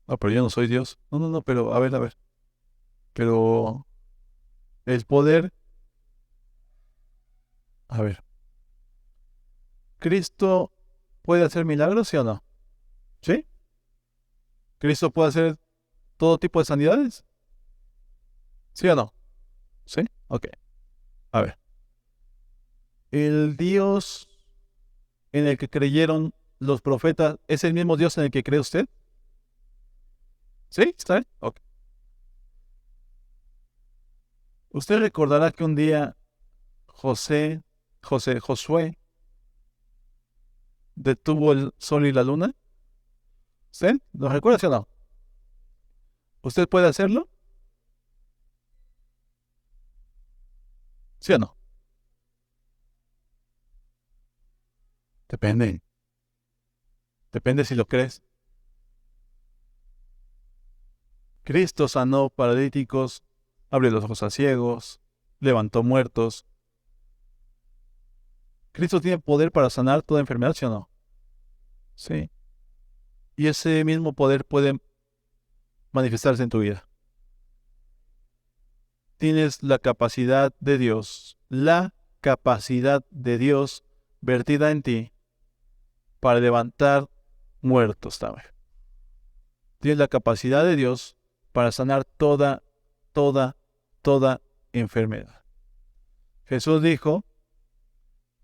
No, pero yo no soy Dios. No, no, no, pero a ver, a ver. Pero el poder, a ver, ¿Cristo puede hacer milagros, sí o no? ¿Sí? ¿Cristo puede hacer todo tipo de sanidades? ¿Sí o no? ¿Sí? Ok. A ver. ¿El Dios en el que creyeron los profetas es el mismo Dios en el que cree usted? ¿Sí? ¿Está bien? Ok. Usted recordará que un día Josué detuvo el sol y la luna. ¿Sí? ¿Lo recuerda, sí o no? ¿Usted puede hacerlo? ¿Sí o no? Depende. Depende si lo crees. Cristo sanó paralíticos, abrió los ojos a ciegos, levantó muertos. ¿Cristo tiene poder para sanar toda enfermedad, sí o no? Sí. Y ese mismo poder puede manifestarse en tu vida. Tienes la capacidad de Dios vertida en ti para levantar muertos también. Tienes la capacidad de Dios para sanar toda enfermedad. Jesús dijo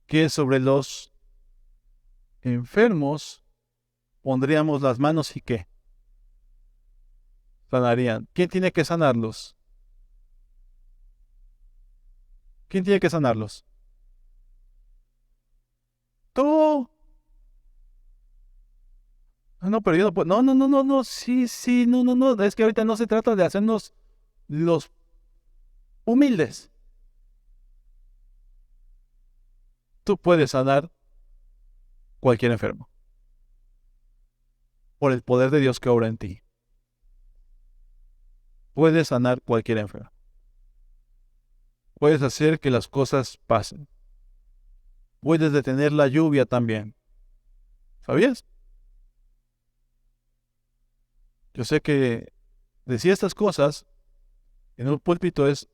que sobre los enfermos pondríamos las manos y ¿qué? Sanarían. ¿Quién tiene que sanarlos? ¿Quién tiene que sanarlos? Tú. Ah, no, pero yo no puedo. No, no, no, no, no. Sí, sí, no, no, no. Es que ahorita no se trata de hacernos los humildes. Tú puedes sanar cualquier enfermo por el poder de Dios que obra en ti. Puedes sanar cualquier enfermo. Puedes hacer que las cosas pasen. Puedes detener la lluvia también. ¿Sabías? Yo sé que decir estas cosas en un púlpito es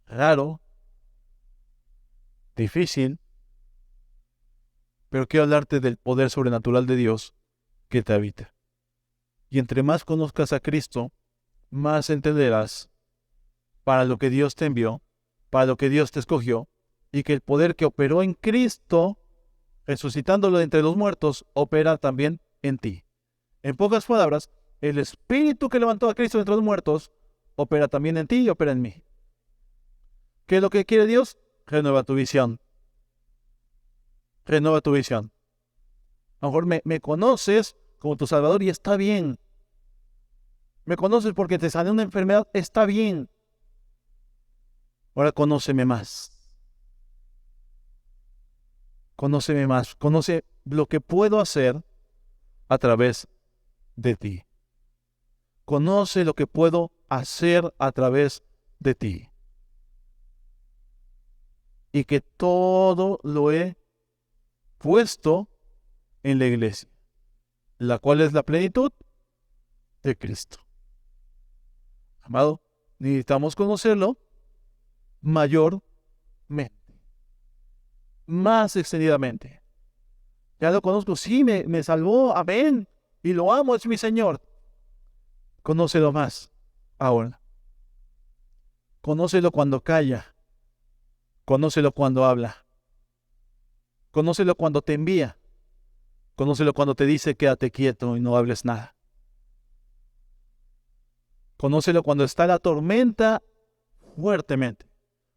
raro, difícil, pero quiero hablarte del poder sobrenatural de Dios que te habita. Y entre más conozcas a Cristo, más entenderás para lo que Dios te envió, para lo que Dios te escogió, y que el poder que operó en Cristo, resucitándolo de entre los muertos, opera también en ti. En pocas palabras, el Espíritu que levantó a Cristo de entre los muertos opera también en ti y opera en mí. ¿Qué es lo que quiere Dios? Renueva tu visión. Renueva tu visión. A lo mejor me conoces como tu Salvador y está bien. Me conoces porque te salió una enfermedad, está bien. Ahora conóceme más. Conóceme más. Conoce lo que puedo hacer a través de ti. Conoce lo que puedo hacer a través de ti. Y que todo lo he puesto en la iglesia, la cual es la plenitud de Cristo. Amado, necesitamos conocerlo mayormente, más extendidamente. Ya lo conozco, sí, me salvó, amén, y lo amo, es mi Señor. Conócelo más ahora. Conócelo cuando calla. Conócelo cuando habla. Conócelo cuando te envía. Conócelo cuando te dice quédate quieto y no hables nada. Conócelo cuando está la tormenta fuertemente.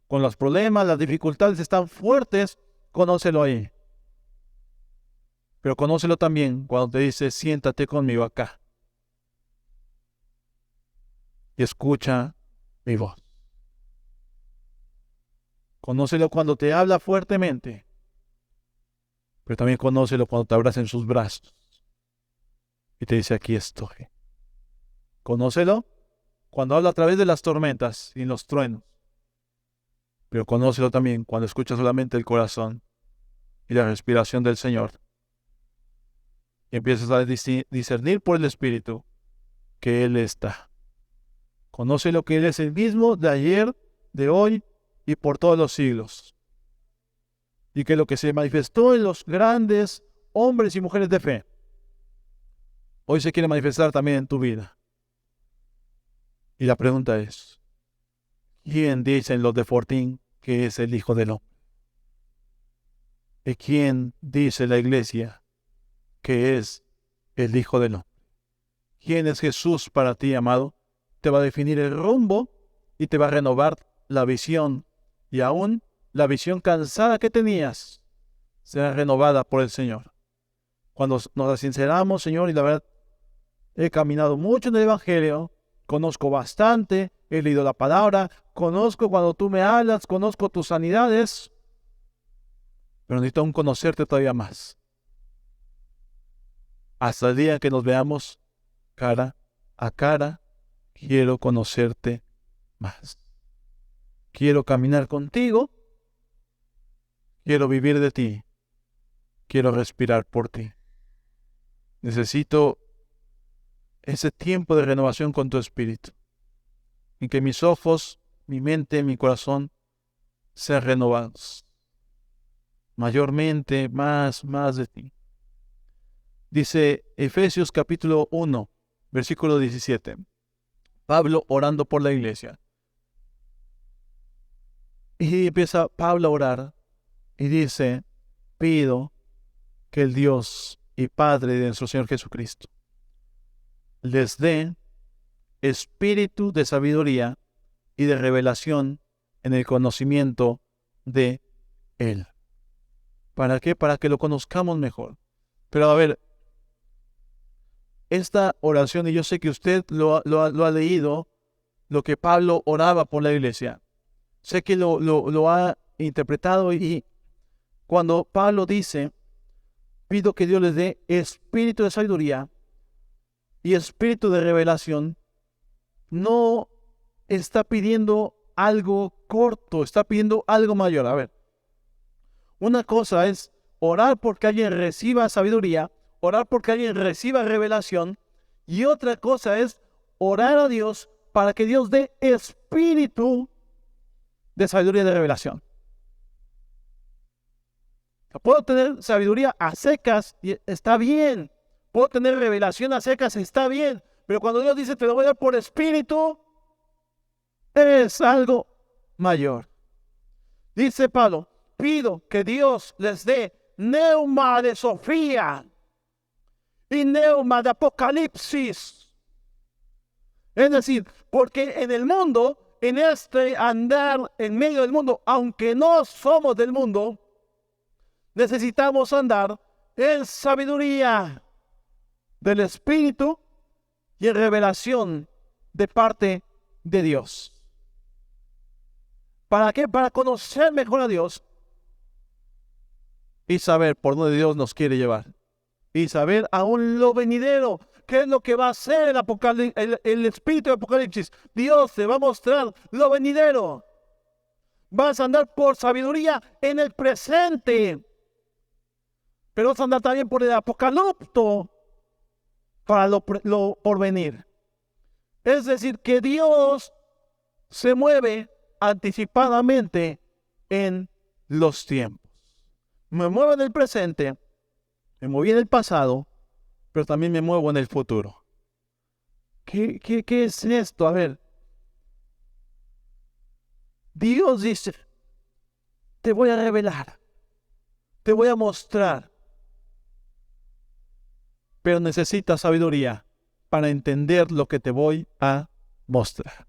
Cuando los problemas, las dificultades están fuertes, conócelo ahí. Pero conócelo también cuando te dice siéntate conmigo acá. Y escucha mi voz. Conócelo cuando te habla fuertemente. Pero también conócelo cuando te abraza en sus brazos. Y te dice aquí estoy. Conócelo cuando habla a través de las tormentas y los truenos. Pero conócelo también cuando escuchas solamente el corazón y la respiración del Señor. Y empiezas a discernir por el Espíritu que Él está. Conócelo que Él es el mismo de ayer, de hoy y por todos los siglos. Y que lo que se manifestó en los grandes hombres y mujeres de fe, hoy se quiere manifestar también en tu vida. Y la pregunta es, ¿quién dicen los de Fortín que es el Hijo del Hombre? ¿Y quién dice la iglesia que es el Hijo del Hombre? ¿Quién es Jesús para ti, amado? Te va a definir el rumbo y te va a renovar la visión. Y aún la visión cansada que tenías será renovada por el Señor. Cuando nos sinceramos, Señor, y la verdad, he caminado mucho en el Evangelio, conozco bastante, he leído la palabra, conozco cuando tú me hablas, conozco tus sanidades, pero necesito aún conocerte todavía más. Hasta el día que nos veamos cara a cara, quiero conocerte más. Quiero caminar contigo, quiero vivir de ti, quiero respirar por ti. Necesito ese tiempo de renovación con tu espíritu, en que mis ojos, mi mente, mi corazón sean renovados. Mayormente, más de ti. Dice Efesios capítulo 1, versículo 17. Pablo orando por la iglesia. Y empieza Pablo a orar y dice, pido que el Dios y Padre de nuestro Señor Jesucristo les dé espíritu de sabiduría y de revelación en el conocimiento de Él. ¿Para qué? Para que lo conozcamos mejor. Pero a ver, esta oración, y yo sé que usted lo ha leído, lo que Pablo oraba por la iglesia. Sé que lo ha interpretado y cuando Pablo dice, pido que Dios les dé espíritu de sabiduría y espíritu de revelación, no está pidiendo algo corto, está pidiendo algo mayor. A ver, una cosa es orar porque alguien reciba sabiduría, orar porque alguien reciba revelación, y otra cosa es orar a Dios para que Dios dé espíritu de sabiduría y de revelación. Puedo tener sabiduría a secas y está bien. Puedo tener revelación a secas, está bien. Pero cuando Dios dice te lo voy a dar por espíritu, es algo mayor. Dice Pablo, pido que Dios les dé neuma de Sofía y neuma de Apocalipsis. Es decir, Porque en el mundo, en este andar en medio del mundo, aunque no somos del mundo, necesitamos andar en sabiduría del Espíritu y en revelación de parte de Dios. ¿Para qué? Para conocer mejor a Dios y saber por dónde Dios nos quiere llevar. Y saber aún lo venidero. ¿Qué es lo que va a hacer el Espíritu de Apocalipsis? Dios te va a mostrar lo venidero. Vas a andar por sabiduría en el presente. Pero vas a andar también por el apocalipto para lo por venir. Es decir, que Dios se mueve anticipadamente en los tiempos. Me muevo en el presente, me moví en el pasado, pero también me muevo en el futuro. ¿Qué es esto? A ver. Dios dice, te voy a revelar, te voy a mostrar, pero necesitas sabiduría para entender lo que te voy a mostrar.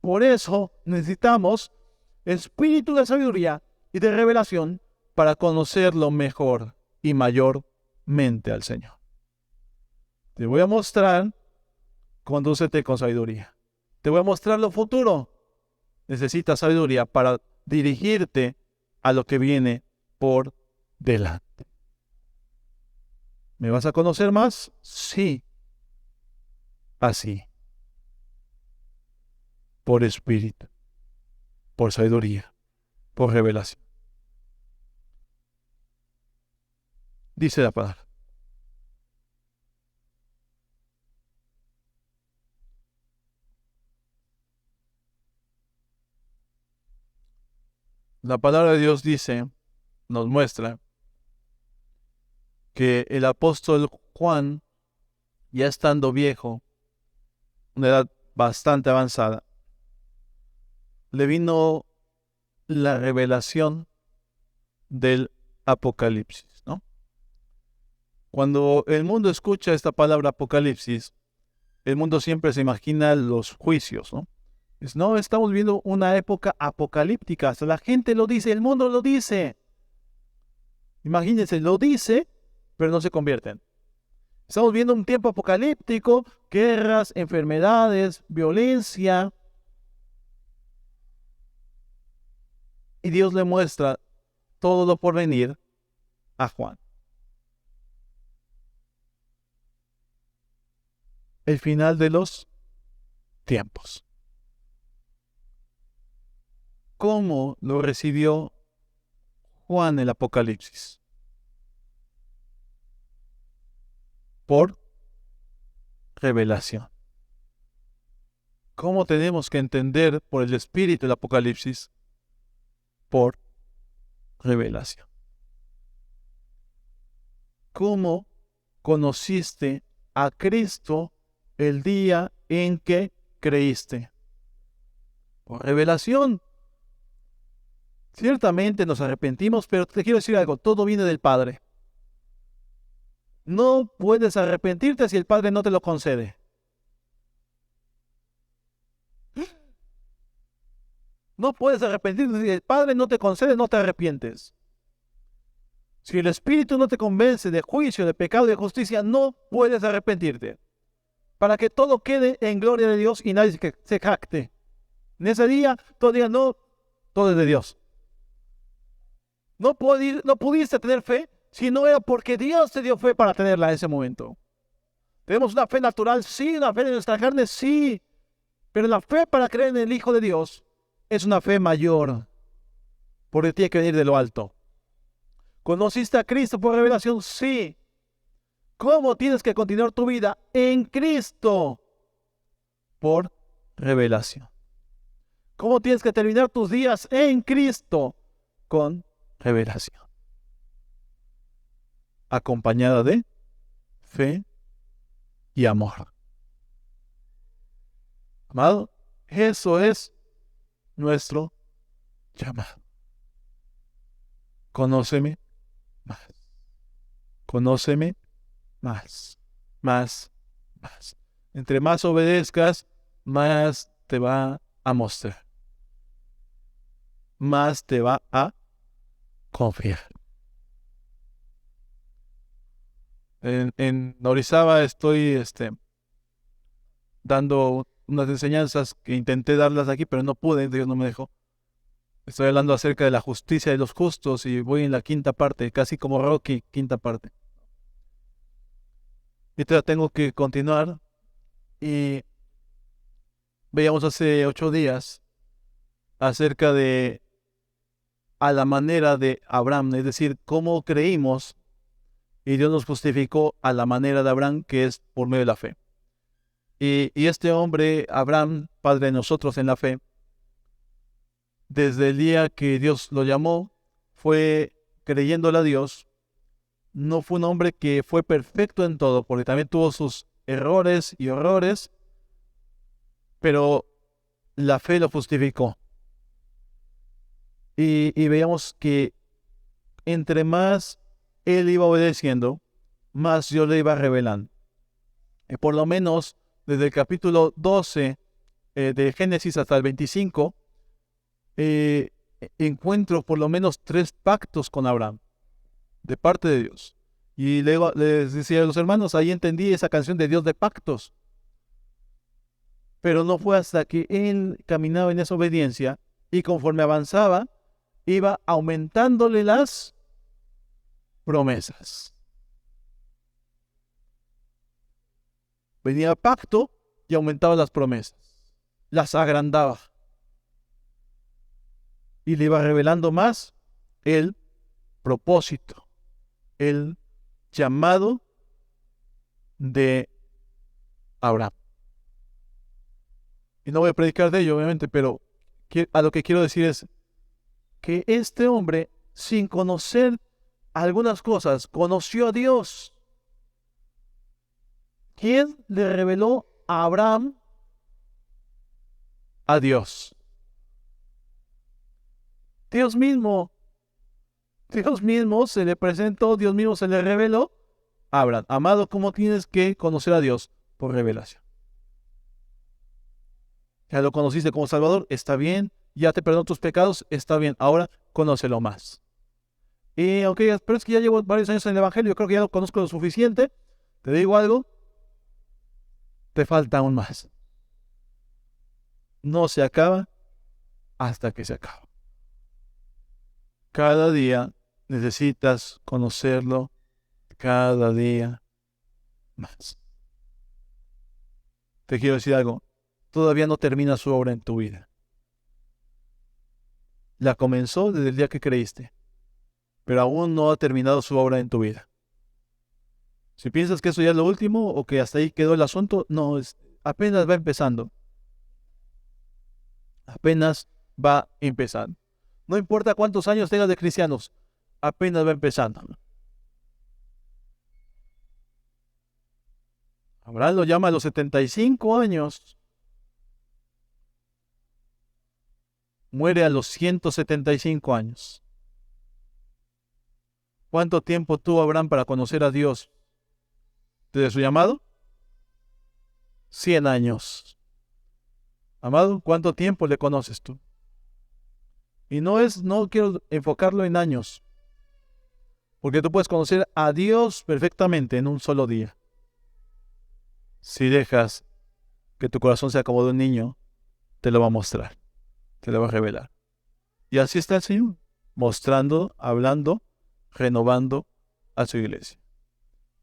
Por eso necesitamos espíritu de sabiduría y de revelación para conocerlo mejor y mayormente al Señor. Te voy a mostrar, condúcete con sabiduría. Te voy a mostrar lo futuro. Necesitas sabiduría para dirigirte a lo que viene por delante. ¿Me vas a conocer más? Sí. Así. Por espíritu, por sabiduría, por revelación. Dice la palabra. La palabra de Dios dice, nos muestra, que el apóstol Juan, ya estando viejo, una edad bastante avanzada, le vino la revelación del Apocalipsis, ¿no? Cuando el mundo escucha esta palabra Apocalipsis, el mundo siempre se imagina los juicios, ¿no? No, estamos viendo una época apocalíptica. Hasta la gente lo dice, el mundo lo dice. Imagínense, lo dice, pero no se convierten. Estamos viendo un tiempo apocalíptico, guerras, enfermedades, violencia. Y Dios le muestra todo lo por venir a Juan. El final de los tiempos. ¿Cómo lo recibió Juan el Apocalipsis? Por revelación. ¿Cómo tenemos que entender por el Espíritu el Apocalipsis? Por revelación. ¿Cómo conociste a Cristo el día en que creíste? Por revelación. Ciertamente nos arrepentimos, pero te quiero decir algo, todo viene del Padre. No puedes arrepentirte si el Padre no te lo concede. No puedes arrepentirte si el Padre no te concede, no te arrepientes. Si el Espíritu no te convence de juicio, de pecado y de justicia, no puedes arrepentirte. Para que todo quede en gloria de Dios y nadie se jacte. En ese día, todos digan, no, todo es de Dios. No pudiste tener fe si no era porque Dios te dio fe para tenerla en ese momento. Tenemos una fe natural, sí, una fe en nuestra carne, sí. Pero la fe para creer en el Hijo de Dios es una fe mayor, porque tiene que venir de lo alto. ¿Conociste a Cristo por revelación? Sí. ¿Cómo tienes que continuar tu vida en Cristo? Por revelación. ¿Cómo tienes que terminar tus días en Cristo? Con revelación. Acompañada de fe y amor. Amado, eso es nuestro llamado. Conóceme más. Conóceme más. Más. Más. Entre más obedezcas, más te va a mostrar. Más te va a confiar. En Orizaba estoy dando unas enseñanzas que intenté darlas aquí, pero no pude, Dios no me dejó. Estoy hablando acerca de la justicia de los justos y voy en la quinta parte, casi como Rocky, quinta parte. Y todavía tengo que continuar. Y veíamos hace 8 días acerca de a la manera de Abraham, es decir, cómo creímos y Dios nos justificó a la manera de Abraham, que es por medio de la fe. Y este hombre, Abraham, padre de nosotros en la fe, desde el día que Dios lo llamó, fue creyéndole a Dios. No fue un hombre que fue perfecto en todo, porque también tuvo sus errores y horrores, pero la fe lo justificó. Y veíamos que entre más él iba obedeciendo, más Dios le iba revelando. Y por lo menos desde el capítulo 12 de Génesis hasta el 25, encuentro por lo menos 3 pactos con Abraham, de parte de Dios. Y luego les decía a los hermanos, ahí entendí esa canción de Dios de pactos. Pero no fue hasta que él caminaba en esa obediencia y conforme avanzaba, iba aumentándole las promesas. Venía el pacto y aumentaba las promesas. Las agrandaba. Y le iba revelando más el propósito, el llamado de Abraham. Y no voy a predicar de ello, obviamente, pero a lo que quiero decir es que este hombre, sin conocer algunas cosas, conoció a Dios. ¿Quién le reveló a Abraham a Dios? Dios mismo. Dios mismo se le presentó, Dios mismo se le reveló a Abraham. Amado, ¿cómo tienes que conocer a Dios? Por revelación. Ya lo conociste como Salvador, está bien. Ya te perdonó tus pecados, está bien. Ahora conócelo más. Y ok, pero es que ya llevo varios años en el Evangelio, yo creo que ya lo conozco lo suficiente. Te digo algo, te falta aún más. No se acaba hasta que se acaba. Cada día necesitas conocerlo, cada día más. Te quiero decir algo, todavía no termina su obra en tu vida. La comenzó desde el día que creíste, pero aún no ha terminado su obra en tu vida. Si piensas que eso ya es lo último o que hasta ahí quedó el asunto, no, apenas va empezando. Apenas va empezando. No importa cuántos años tengas de cristianos, apenas va empezando. Abraham lo llama a los 75 años. Muere a los 175 años. ¿Cuánto tiempo tuvo Abraham para conocer a Dios desde su llamado? 100 años. Amado, ¿cuánto tiempo le conoces tú? Y no quiero enfocarlo en años, porque tú puedes conocer a Dios perfectamente en un solo día. Si dejas que tu corazón sea como de un niño, te lo va a mostrar, te lo va a revelar. Y así está el Señor, mostrando, hablando, renovando a su iglesia.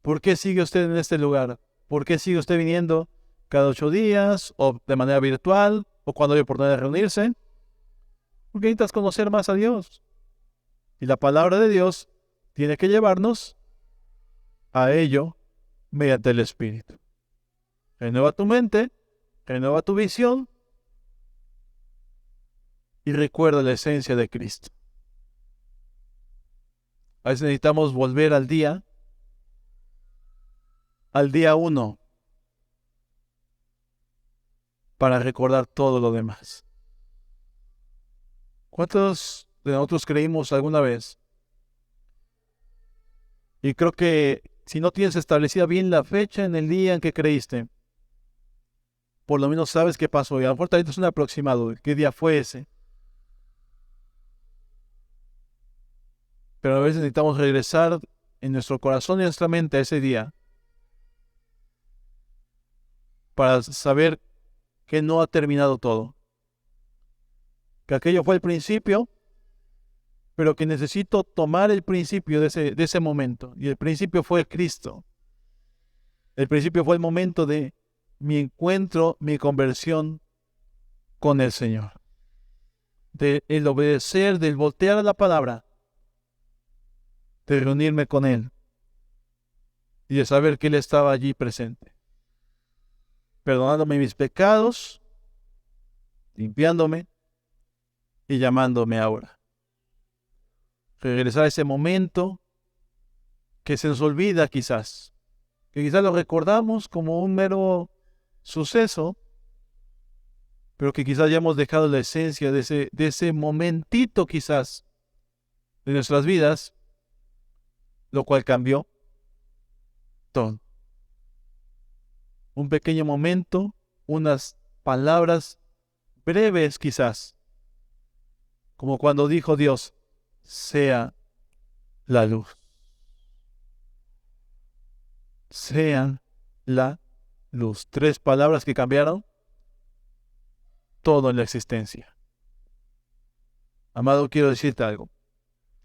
¿Por qué sigue usted en este lugar? ¿Por qué sigue usted viniendo cada 8 días o de manera virtual o cuando hay oportunidad de reunirse? Porque necesitas conocer más a Dios. Y la palabra de Dios tiene que llevarnos a ello mediante el Espíritu. Renueva tu mente, renueva tu visión y recuerda la esencia de Cristo. A veces necesitamos volver al día 1 para recordar todo lo demás. ¿Cuántos de nosotros creímos alguna vez? Y creo que si no tienes establecida bien la fecha en el día en que creíste, por lo menos sabes qué pasó. Y a lo mejor también es un aproximado. ¿Qué día fue ese? Pero a veces necesitamos regresar en nuestro corazón y en nuestra mente a ese día para saber que no ha terminado todo. Que aquello fue el principio, pero que necesito tomar el principio de ese momento. Y el principio fue Cristo. El principio fue el momento de mi encuentro, mi conversión con el Señor. De el obedecer, del voltear a la palabra, de reunirme con Él y de saber que Él estaba allí presente, perdonándome mis pecados, limpiándome y llamándome ahora. Regresar a ese momento que se nos olvida quizás, que quizás lo recordamos como un mero suceso, pero que quizás ya hemos dejado la esencia de ese momentito quizás de nuestras vidas, lo cual cambió todo. Un pequeño momento, unas palabras breves quizás, como cuando dijo Dios, sea la luz. Sea la luz. 3 palabras que cambiaron todo en la existencia. Amado, quiero decirte algo.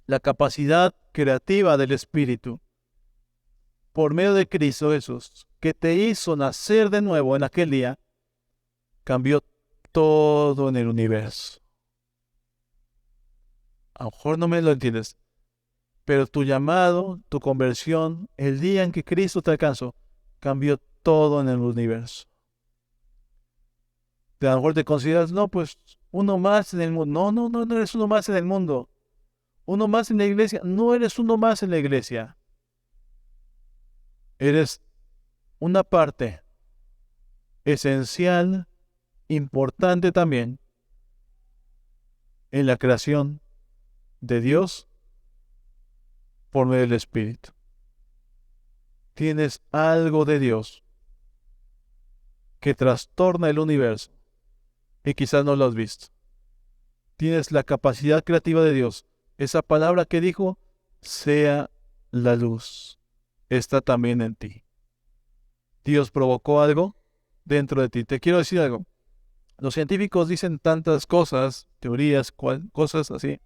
La capacidad creativa del Espíritu, por medio de Cristo Jesús, que te hizo nacer de nuevo en aquel día, cambió todo en el universo. A lo mejor no me lo entiendes, pero tu llamado, tu conversión, el día en que Cristo te alcanzó, cambió todo en el universo. A lo mejor te consideras, no, pues uno más en el mundo. No eres uno más en el mundo. Uno más en la iglesia. No eres uno más en la iglesia. Eres una parte esencial, importante también, en la creación de Dios por medio del Espíritu. Tienes algo de Dios que trastorna el universo y quizás no lo has visto. Tienes la capacidad creativa de Dios. Esa palabra que dijo, sea la luz, está también en ti. Dios provocó algo dentro de ti. Te quiero decir algo. Los científicos dicen tantas cosas, teorías, cosas así.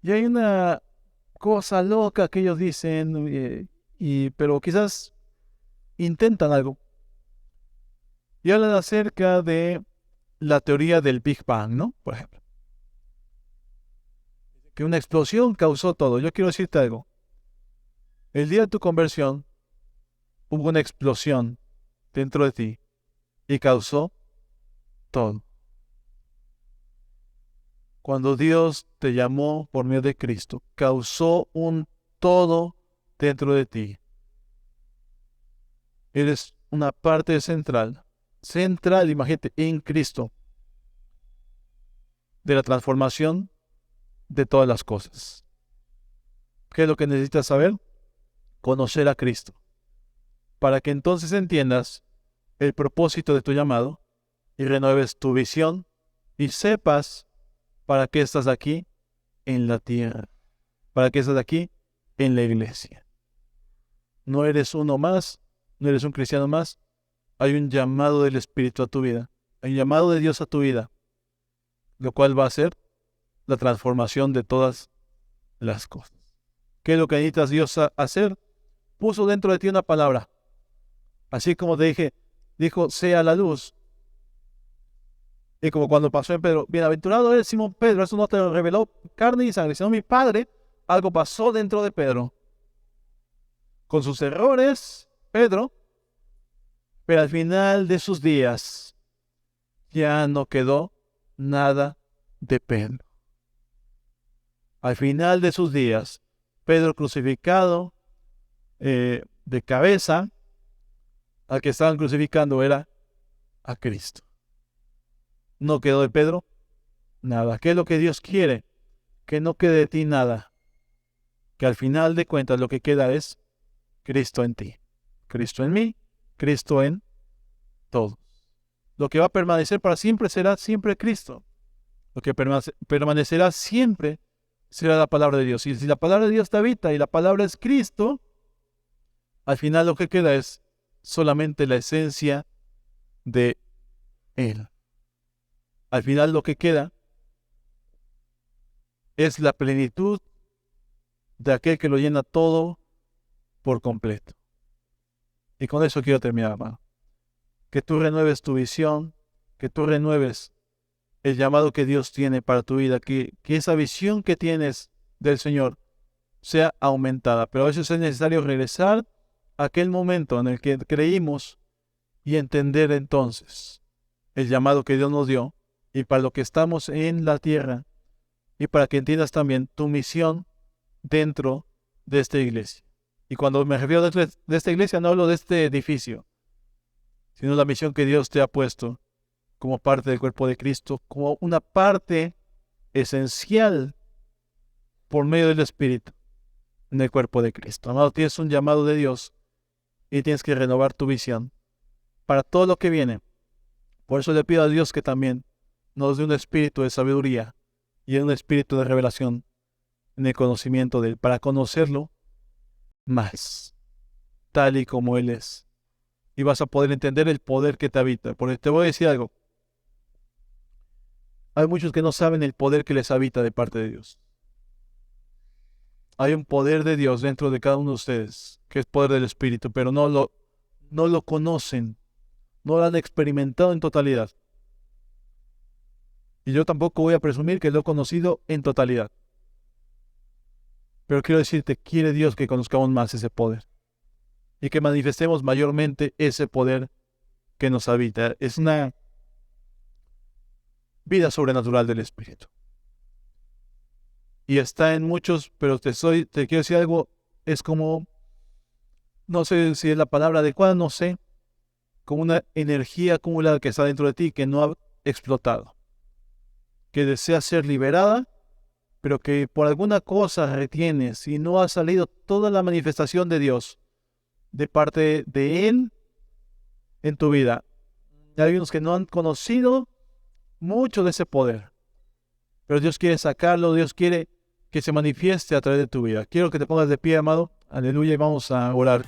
Y hay una cosa loca que ellos dicen, pero quizás intentan algo. Y hablan acerca de la teoría del Big Bang, ¿no? Por ejemplo. Que una explosión causó todo. Yo quiero decirte algo. El día de tu conversión hubo una explosión dentro de ti y causó todo. Cuando Dios te llamó por medio de Cristo, causó un todo dentro de ti. Eres una parte central, imagínate, en Cristo, de la transformación de todas las cosas. ¿Qué es lo que necesitas saber? Conocer a Cristo, para que entonces entiendas el propósito de tu llamado y renueves tu visión y sepas para qué estás aquí en la tierra, para qué estás aquí en la iglesia. No eres uno más, no eres un cristiano más. Hay un llamado del Espíritu a tu vida, hay un llamado de Dios a tu vida, lo cual va a ser la transformación de todas las cosas. ¿Qué es lo que necesitas Dios hacer? Puso dentro de ti una palabra. Así como te dije, dijo, sea la luz. Y como cuando pasó en Pedro, bienaventurado eres Simón Pedro, eso no te lo reveló carne y sangre, sino mi Padre. Algo pasó dentro de Pedro. Con sus errores, Pedro, pero al final de sus días ya no quedó nada de Pedro. Al final de sus días, Pedro crucificado de cabeza, al que estaban crucificando era a Cristo. No quedó de Pedro nada. ¿Qué es lo que Dios quiere? Que no quede de ti nada. Que al final de cuentas lo que queda es Cristo en ti. Cristo en mí, Cristo en todos. Lo que va a permanecer para siempre será siempre Cristo. Lo que permanecerá siempre será la palabra de Dios. Y si la palabra de Dios te habita y la palabra es Cristo, al final lo que queda es solamente la esencia de Él. Al final lo que queda es la plenitud de aquel que lo llena todo por completo. Y con eso quiero terminar, hermano. Que tú renueves tu visión, que tú renueves el llamado que Dios tiene para tu vida, que esa visión que tienes del Señor sea aumentada. Pero a veces es necesario regresar a aquel momento en el que creímos y entender entonces el llamado que Dios nos dio y para lo que estamos en la tierra y para que entiendas también tu misión dentro de esta iglesia. Y cuando me refiero de esta iglesia no hablo de este edificio, sino la misión que Dios te ha puesto como parte del cuerpo de Cristo, como una parte esencial por medio del Espíritu en el cuerpo de Cristo. Amado, tienes un llamado de Dios y tienes que renovar tu visión para todo lo que viene. Por eso le pido a Dios que también nos dé un espíritu de sabiduría y un espíritu de revelación en el conocimiento de Él, para conocerlo más, tal y como Él es. Y vas a poder entender el poder que te habita. Porque te voy a decir algo. Hay muchos que no saben el poder que les habita de parte de Dios. Hay un poder de Dios dentro de cada uno de ustedes, que es poder del Espíritu, pero no lo conocen, no lo han experimentado en totalidad. Y yo tampoco voy a presumir que lo he conocido en totalidad. Pero quiero decirte, quiere Dios que conozcamos más ese poder y que manifestemos mayormente ese poder que nos habita. Es una vida sobrenatural del Espíritu. Y está en muchos, pero te quiero decir algo, es como, no sé si es la palabra adecuada, no sé, como una energía acumulada que está dentro de ti que no ha explotado, que desea ser liberada, pero que por alguna cosa retienes y no ha salido toda la manifestación de Dios de parte de Él en tu vida. Hay unos que no han conocido mucho de ese poder, pero Dios quiere sacarlo, Dios quiere que se manifieste a través de tu vida. Quiero que te pongas de pie, amado. Aleluya, y vamos a orar.